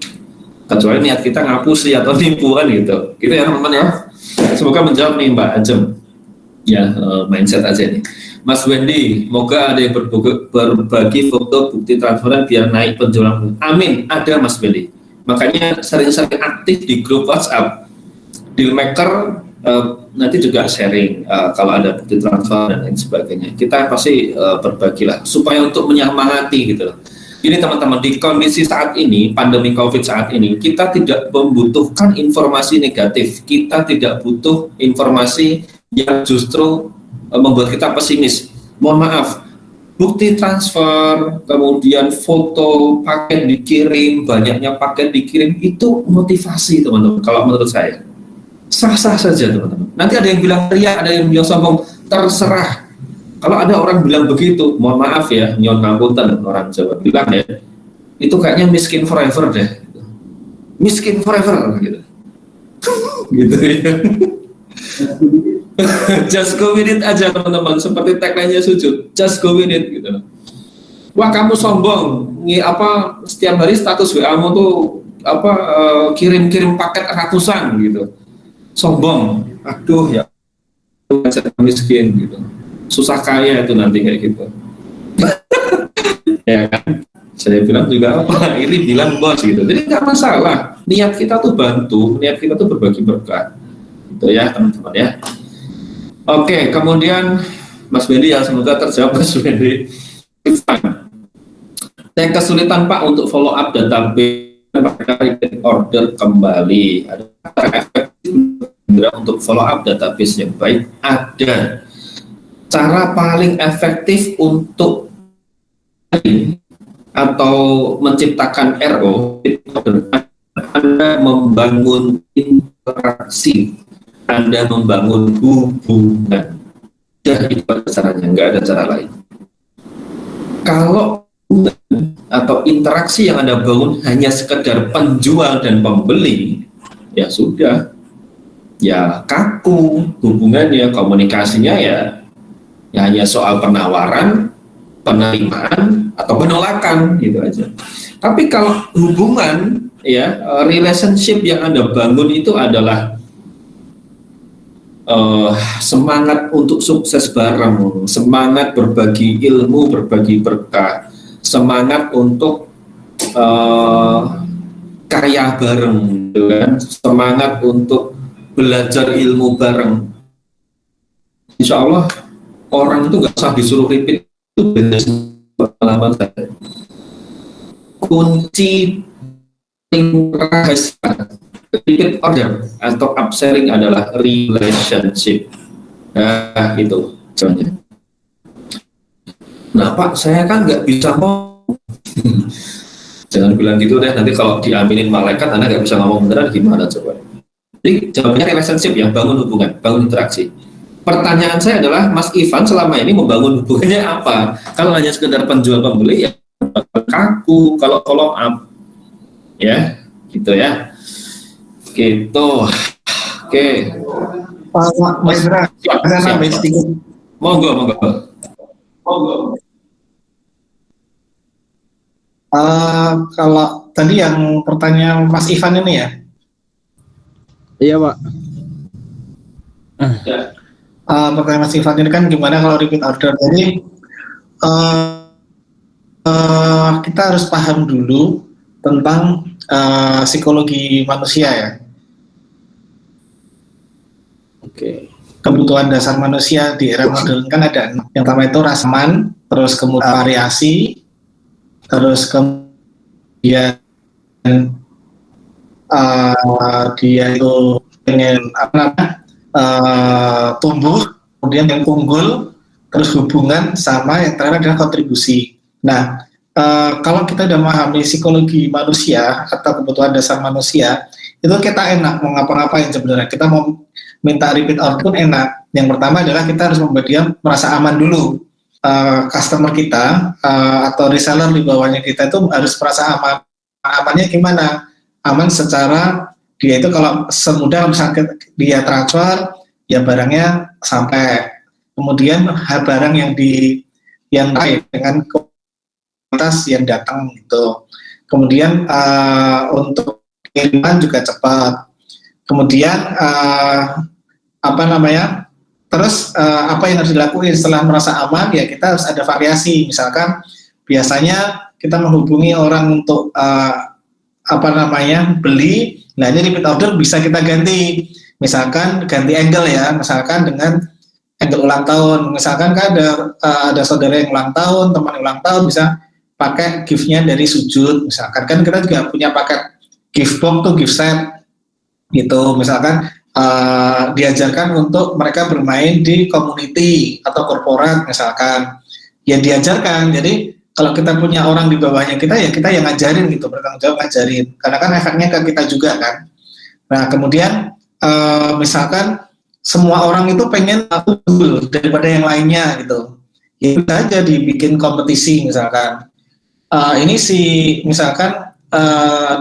A: Kecuali niat kita ngapusi atau nipuan gitu. Gitu ya teman-teman ya. Semoga menjawab nih Mbak Ajeng. Ya, mindset aja nih. Mas Wendy, moga ada yang berbagi foto bukti transferan biar naik penjualan. Amin, ada Mas Wendy. Makanya sering-sering aktif di grup WhatsApp. Dealmaker nanti juga sharing kalau ada bukti transfer dan lain sebagainya. Kita pasti berbagilah supaya untuk menyemangati gitu loh. Ini teman-teman, di kondisi saat ini, pandemi COVID saat ini, kita tidak membutuhkan informasi negatif. Kita tidak butuh informasi yang justru membuat kita pesimis. Mohon maaf, bukti transfer, kemudian foto paket dikirim, banyaknya paket dikirim, itu motivasi teman-teman kalau menurut saya. sah-sah saja teman-teman. Nanti ada yang bilang riya, ada yang bilang sombong, terserah. Kalau ada orang bilang begitu, mohon maaf ya, nyon ngapunten orang Jawa bilang ya, itu kayaknya miskin forever deh, miskin forever gitu, gitu ya. Just go with it aja teman-teman, seperti tagline-nya Sujud, just go with it gitu. Wah kamu sombong, setiap hari status WA-mu tuh kirim-kirim paket ratusan gitu, sombong, aduh ya miskin gitu, susah kaya itu nanti kayak gitu. Ya kan, saya bilang juga ini bilang bos gitu, jadi nggak masalah, niat kita tuh bantu, niat kita tuh berbagi berkah, gitu ya teman-teman ya. Oke, kemudian Mas Wendy ya, semoga terjawab Mas Wendy. Yang kesulitan Pak untuk follow up database order kembali, ada efektif untuk follow up database yang baik? Ada. Cara paling efektif untuk atau menciptakan RO, Anda membangun interaksi, Anda membangun hubungan. Itu ada caranya, nggak ada cara lain. Kalau atau interaksi yang Anda bangun hanya sekedar penjual dan pembeli, ya sudah, ya kaku hubungannya, komunikasinya ya hanya soal penawaran, penerimaan atau penolakan gitu aja. Tapi kalau hubungan ya, relationship yang Anda bangun itu adalah semangat untuk sukses bareng, semangat berbagi ilmu, berbagi berkah, semangat untuk kaya bareng, gitu kan? Semangat untuk belajar ilmu bareng. Insya Allah orang itu nggak usah disuruh repeat, itu pengalaman saya. Kunci rahasia repeat order atau upselling adalah relationship. Nah, itu contohnya. Nah Pak, saya kan nggak bisa ngomong. Jangan bilang gitu deh, nanti kalau diaminin malaikat Anda nggak bisa ngomong beneran, gimana coba? Jadi jawabannya relationship, yang bangun hubungan, bangun interaksi. Pertanyaan saya adalah, Mas Ivan selama ini membangun hubungannya apa? Kalau hanya sekedar penjual pembeli ya kaku, kalau follow up ya gitu ya. Gitu. Oke.
F: Pak Mahendra, ada nambahin sedikit.
A: Monggo.
F: Kalau tadi yang pertanyaan Mas Ivan ini ya.
D: Iya Pak.
F: Pertanyaan Mas Ivan ini kan gimana kalau repeat order. Jadi kita harus paham dulu tentang psikologi manusia ya. Oke. Kebutuhan dasar manusia di era modern kan ada yang pertama itu rasa aman, terus kemudian variasi, terus kemudian dia itu pengen tumbuh, kemudian yang unggul, terus hubungan, sama yang terakhir adalah kontribusi. Nah, kalau kita udah memahami psikologi manusia atau kebutuhan dasar manusia, itu kita enak mau ngapa-ngapain sebenarnya. Kita mau minta repeat order pun enak. Yang pertama adalah kita harus membuat dia merasa aman dulu. Customer kita atau reseller di bawahnya kita itu harus merasa aman. Amannya gimana? Aman secara dia itu kalau semudah misalnya dia transfer, ya barangnya sampai. Kemudian barang yang lain dengan kualitas yang datang gitu. Kemudian untuk kiriman juga cepat. Kemudian terus apa yang harus dilakukan setelah merasa aman, ya kita harus ada variasi. Misalkan biasanya kita menghubungi orang untuk beli, nah ini repeat order bisa kita ganti. Misalkan ganti angle ya, misalkan dengan angle ulang tahun. Misalkan kan ada saudara yang ulang tahun, teman yang ulang tahun, bisa pakai gift-nya dari Sujud. Misalkan kan kita juga punya paket gift box tuh, gift set gitu. Misalkan diajarkan untuk mereka bermain di community atau korporat misalkan, ya diajarkan. Jadi kalau kita punya orang di bawahnya kita, ya kita yang ngajarin gitu, bertanggung jawab ngajarin, karena kan efeknya ke kita juga kan. Nah kemudian misalkan semua orang itu pengen aku unggul daripada yang lainnya gitu, ya bisa aja dibikin kompetisi misalkan. Ini misalkan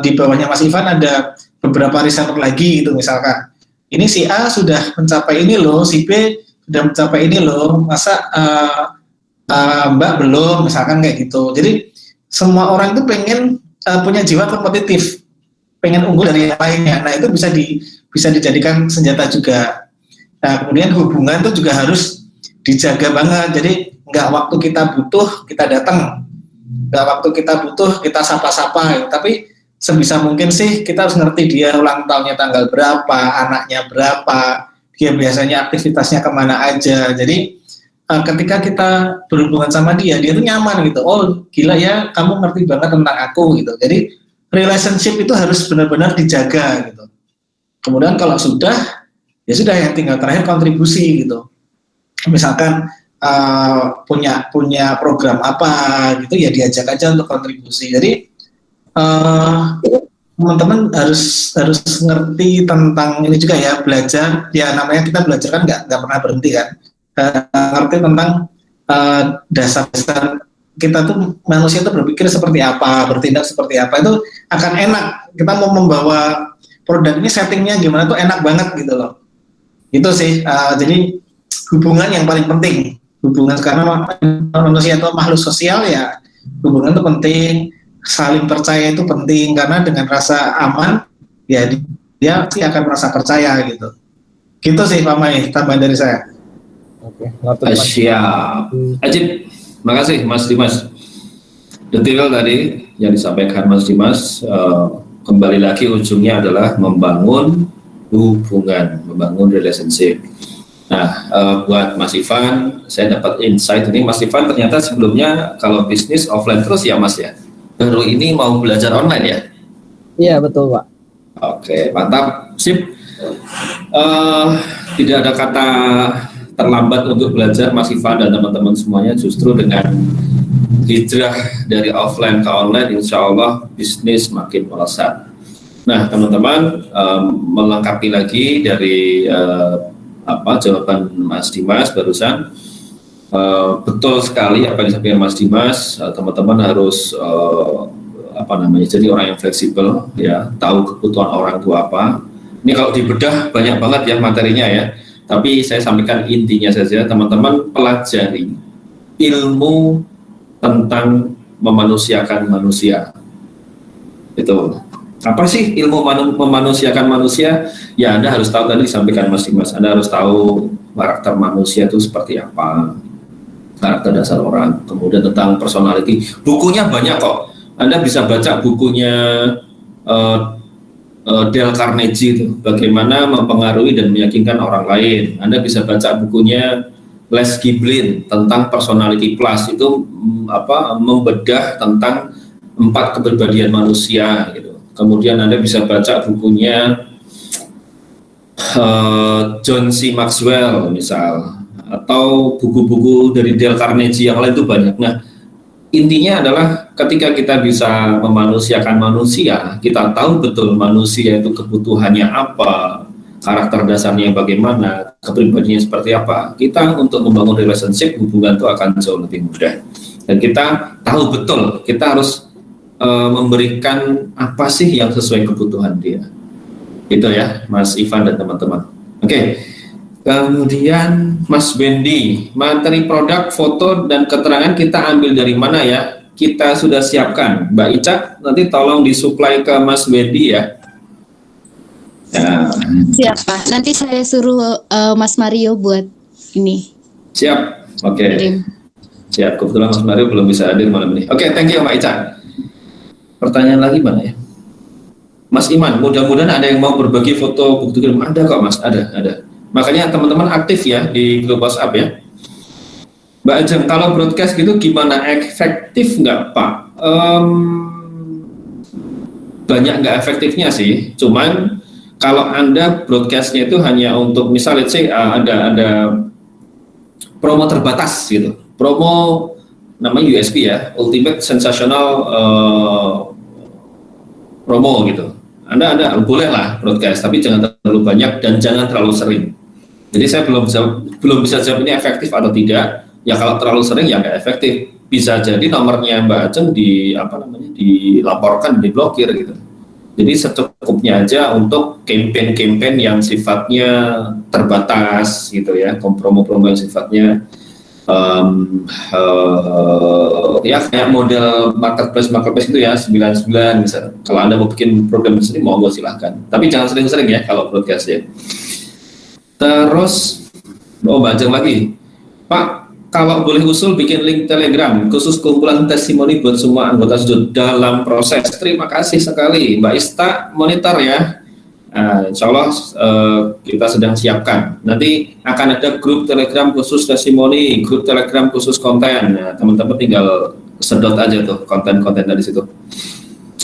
F: di bawahnya Mas Ivan ada beberapa reseller lagi gitu misalkan. Ini si A sudah mencapai ini loh, si B sudah mencapai ini loh, masa Mbak belum, misalkan kayak gitu. Jadi semua orang itu pengen punya jiwa kompetitif, pengen unggul dari yang lainnya. Nah itu bisa dijadikan senjata juga. Nah kemudian hubungan itu juga harus dijaga banget. Jadi nggak waktu kita butuh kita datang, nggak waktu kita butuh kita sapa-sapa. Tapi sebisa mungkin sih kita harus ngerti dia ulang tahunnya tanggal berapa, anaknya berapa, dia biasanya aktivitasnya kemana aja. Jadi ketika kita berhubungan sama dia tuh nyaman gitu. Oh gila ya, kamu ngerti banget tentang aku gitu. Jadi relationship itu harus benar-benar dijaga gitu. Kemudian kalau sudah, ya sudah, yang tinggal terakhir kontribusi gitu. Misalkan punya program apa gitu ya diajak aja untuk kontribusi. Jadi teman-teman harus ngerti tentang ini juga ya, belajar. Ya namanya kita belajar kan nggak pernah berhenti kan. Ngerti tentang dasar-dasar kita tuh manusia tuh berpikir seperti apa, bertindak seperti apa, itu akan enak. Kita mau membawa produk ini settingnya gimana tuh enak banget gitu loh. Itu sih, jadi hubungan yang paling penting. Hubungan, karena manusia itu makhluk sosial ya, hubungan itu penting, saling percaya itu penting, karena dengan rasa aman ya dia pasti akan merasa percaya gitu. Gitu sih Pak Mai, tambahan dari saya.
D: Oke,
A: Siap. Ajib, makasih Mas Dimas. Detail tadi yang disampaikan Mas Dimas, kembali lagi ujungnya adalah membangun hubungan, membangun relationship. Nah, buat Mas Ivan, saya dapat insight ini. Mas Ivan ternyata sebelumnya kalau bisnis offline terus ya Mas ya. Baru ini mau belajar online ya?
D: Iya betul Pak.
A: Oke, mantap, sip. Tidak ada kata terlambat untuk belajar Mas Ivan dan teman-teman semuanya. Justru dengan hijrah dari offline ke online, insya Allah bisnis makin melesat. Nah teman-teman, melengkapi lagi dari jawaban Mas Dimas barusan, betul sekali apa yang disampaikan Mas Dimas. Teman-teman harus jadi orang yang fleksibel ya, tahu kebutuhan orang tua apa. Ini kalau dibedah banyak banget ya materinya ya. Tapi saya sampaikan intinya saja, teman-teman pelajari ilmu tentang memanusiakan manusia. Itu apa sih ilmu memanusiakan manusia? Ya Anda harus tahu, tadi disampaikan Mas Dimas, Anda harus tahu karakter manusia itu seperti apa, karakter dasar orang. Kemudian tentang personality, bukunya banyak kok. Anda bisa baca bukunya Dale Carnegie itu, bagaimana mempengaruhi dan meyakinkan orang lain. Anda bisa baca bukunya Les Giblin tentang personality plus, itu membedah tentang 4 kepribadian manusia gitu. Kemudian Anda bisa baca bukunya John C. Maxwell misal, atau buku-buku dari Dale Carnegie yang lain itu banyak. Nah, intinya adalah ketika kita bisa memanusiakan manusia, kita tahu betul manusia itu kebutuhannya apa, karakter dasarnya bagaimana, kepribadiannya seperti apa, kita untuk membangun relationship, hubungan itu akan jauh lebih mudah. Dan kita tahu betul kita harus memberikan apa sih yang sesuai kebutuhan dia. Itu ya Mas Ivan dan teman-teman. Oke. Kemudian Mas Bendi, materi produk, foto, dan keterangan kita ambil dari mana ya? Kita sudah siapkan. Mbak Ica, nanti tolong disuplai ke Mas Bendi ya. Ya.
B: Siap Pak, nanti saya suruh Mas Mario buat ini.
A: Siap, oke. Siap, kebetulan Mas Mario belum bisa hadir malam ini. Oke, thank you Mbak Ica. Pertanyaan lagi mana ya? Mas Iman, mudah-mudahan ada yang mau berbagi foto bukti kirim. Ada kok Mas, ada. Makanya teman-teman aktif ya di grup WhatsApp ya. Mbak Ajeng, kalau broadcast gitu gimana, efektif nggak Pak? Banyak nggak efektifnya sih. Cuman kalau Anda broadcastnya itu hanya untuk misal let's say ada promo terbatas gitu. Promo namanya USP ya, Ultimate Sensational promo gitu. Anda boleh lah broadcast, tapi jangan terlalu banyak dan jangan terlalu sering. Jadi saya belum bisa jawab ini efektif atau tidak. Ya kalau terlalu sering ya nggak efektif. Bisa jadi nomornya Mbak Ajeng dilaporkan, diblokir gitu. Jadi secukupnya aja untuk campaign-campaign yang sifatnya terbatas gitu ya, promo-promo yang sifatnya ya kayak model marketplace itu ya 99 misalnya. Kalau Anda mau bikin program di sini monggo silahkan. Tapi jangan sering-sering ya kalau broadcast ya. Terus Mbak Ajeng lagi, Pak, kalau boleh usul bikin link Telegram khusus kumpulan testimoni buat semua anggota sudut dalam proses. Terima kasih sekali Mbak Ista, monitor ya. Nah, insya Allah kita sedang siapkan. Nanti akan ada grup Telegram khusus testimoni, grup Telegram khusus konten. Nah, teman-teman tinggal sedot aja tuh konten-konten dari situ.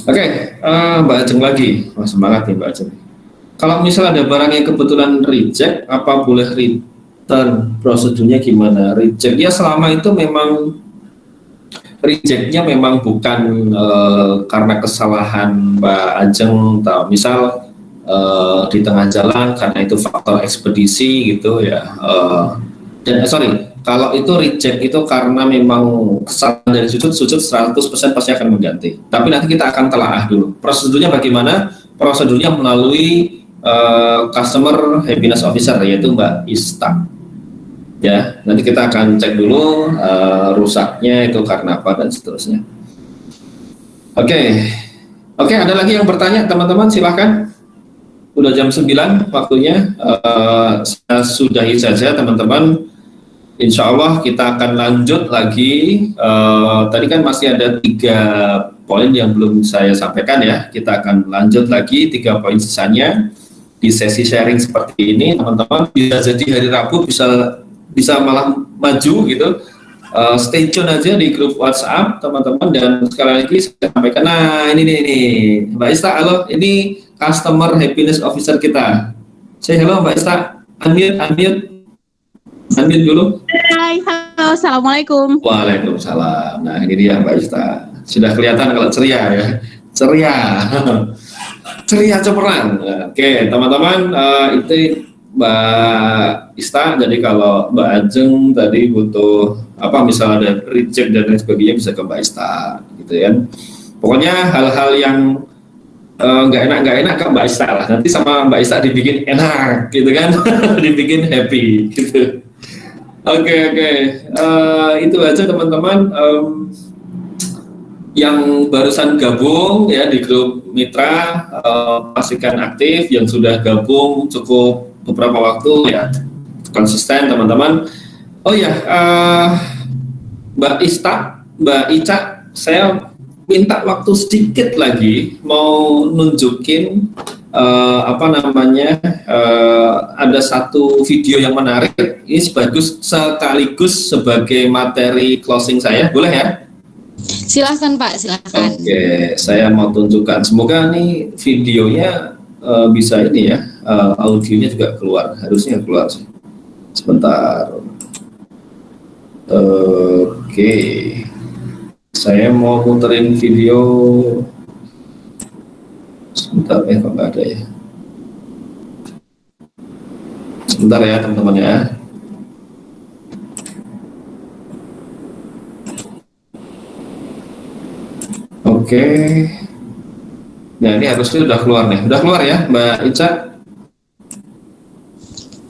A: Oke, Mbak Ajeng lagi. Wah, semangat nih Mbak Ajeng. Kalau misal ada barang yang kebetulan reject, apa boleh return? Prosedurnya gimana? Reject ya selama itu memang rejectnya memang bukan karena kesalahan Mbak Ajeng, atau misal di tengah jalan karena itu faktor ekspedisi gitu ya. Dan kalau itu reject itu karena memang kesalahan dari sudut 100% pasti akan mengganti. Tapi nanti kita akan telaah dulu. Prosedurnya bagaimana? Prosedurnya melalui Customer Happiness Officer yaitu Mbak Ista. Ya, nanti kita akan cek dulu rusaknya itu karena apa dan seterusnya. Oke, ada lagi yang bertanya teman-teman silahkan. Udah jam 9 waktunya, saya sudahi saja teman-teman. Insya Allah kita akan lanjut lagi. Tadi kan masih ada 3 poin yang belum saya sampaikan ya. Kita akan lanjut lagi 3 poin sisanya di sesi sharing seperti ini. Teman-teman bisa jadi hari Rabu bisa malah maju gitu. Stay tune aja di grup WhatsApp teman-teman, dan sekali lagi saya sampaikan. Nah ini nih Mbak Ista, halo, ini Customer Happiness Officer kita. Say hello Mbak Ista, unmute dulu.
C: Hai, halo, assalamualaikum.
A: Waalaikumsalam. Nah ini dia Mbak Ista, sudah kelihatan kalau ceria ya, ceria cemerlang. Oke teman-teman, itu Mbak Ista. Jadi kalau Mbak Ajeng tadi butuh apa, misalnya ada reject dan lain sebagainya, bisa ke Mbak Ista gitu ya. Pokoknya hal-hal yang nggak enak ke Mbak Ista lah. Nanti sama Mbak Ista dibikin enak gitu kan, dibikin happy gitu. Oke. Itu aja teman-teman. Yang barusan gabung ya di grup mitra, pastikan aktif. Yang sudah gabung cukup beberapa waktu ya, konsisten teman-teman. Oh ya, Mbak Ica, saya minta waktu sedikit lagi mau nunjukin ada satu video yang menarik. Ini sekaligus sebagai materi closing saya, boleh ya?
B: Silahkan Pak, silahkan.
A: Oke, saya mau tunjukkan. Semoga nih videonya bisa ini ya, audionya juga keluar, harusnya keluar sih. Sebentar. Oke, saya mau muterin video. Sebentar ya, kok nggak ada ya. Sebentar ya teman-teman ya. Oke. Nah ini harusnya udah keluar nih. Udah keluar ya Mbak Ica?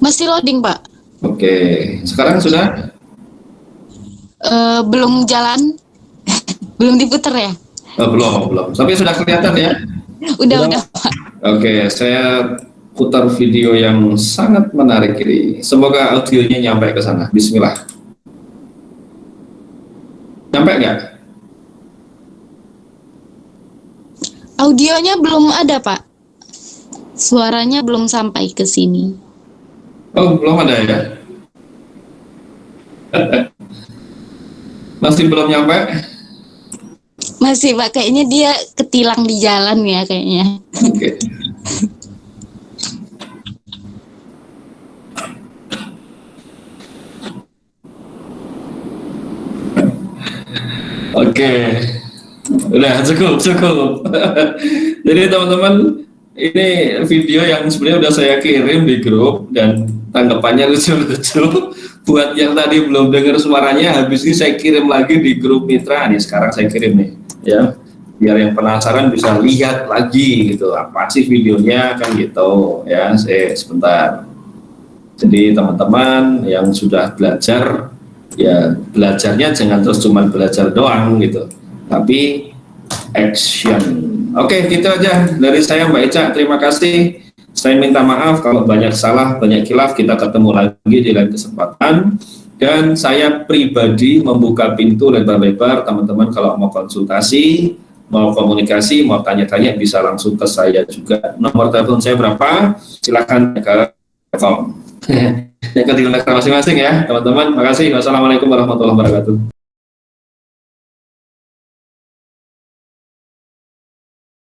B: Masih loading Pak.
A: Oke. Sekarang sudah?
B: Belum jalan. Belum diputer ya?
A: Belum. Tapi sudah kelihatan ya?
B: Udah Pak.
A: Oke, saya putar video yang sangat menarik ini. Semoga audionya nyampe ke sana. Bismillah. Nyampe nggak?
B: Audionya belum ada Pak. Suaranya belum sampai ke sini.
A: Oh, belum ada ya? Masih belum nyampe?
B: Masih Pak, kayaknya dia ketilang di jalan ya kayaknya.
A: Oke. Oke. Udah cukup. Jadi teman-teman, ini video yang sebenarnya udah saya kirim di grup dan tanggapannya lucu-lucu. Buat yang tadi belum dengar suaranya, habis ini saya kirim lagi di grup mitra nih. Sekarang saya kirim nih, ya, biar yang penasaran bisa lihat lagi gitu. Apa sih videonya kan gitu, ya. Saya sebentar. Jadi teman-teman yang sudah belajar, ya belajarnya jangan terus cuma belajar doang gitu, tapi action. Oke, gitu aja dari saya Mbak Eca. Terima kasih. Saya minta maaf kalau banyak salah, banyak khilaf. Kita ketemu lagi di lain kesempatan. Dan saya pribadi membuka pintu lebar-lebar. Teman-teman kalau mau konsultasi, mau komunikasi, mau tanya-tanya bisa langsung ke saya juga. Nomor telepon saya berapa? Silakan ke telepon. Yang ketiga masing-masing ya, teman-teman. Makasih. Wassalamualaikum warahmatullahi wabarakatuh.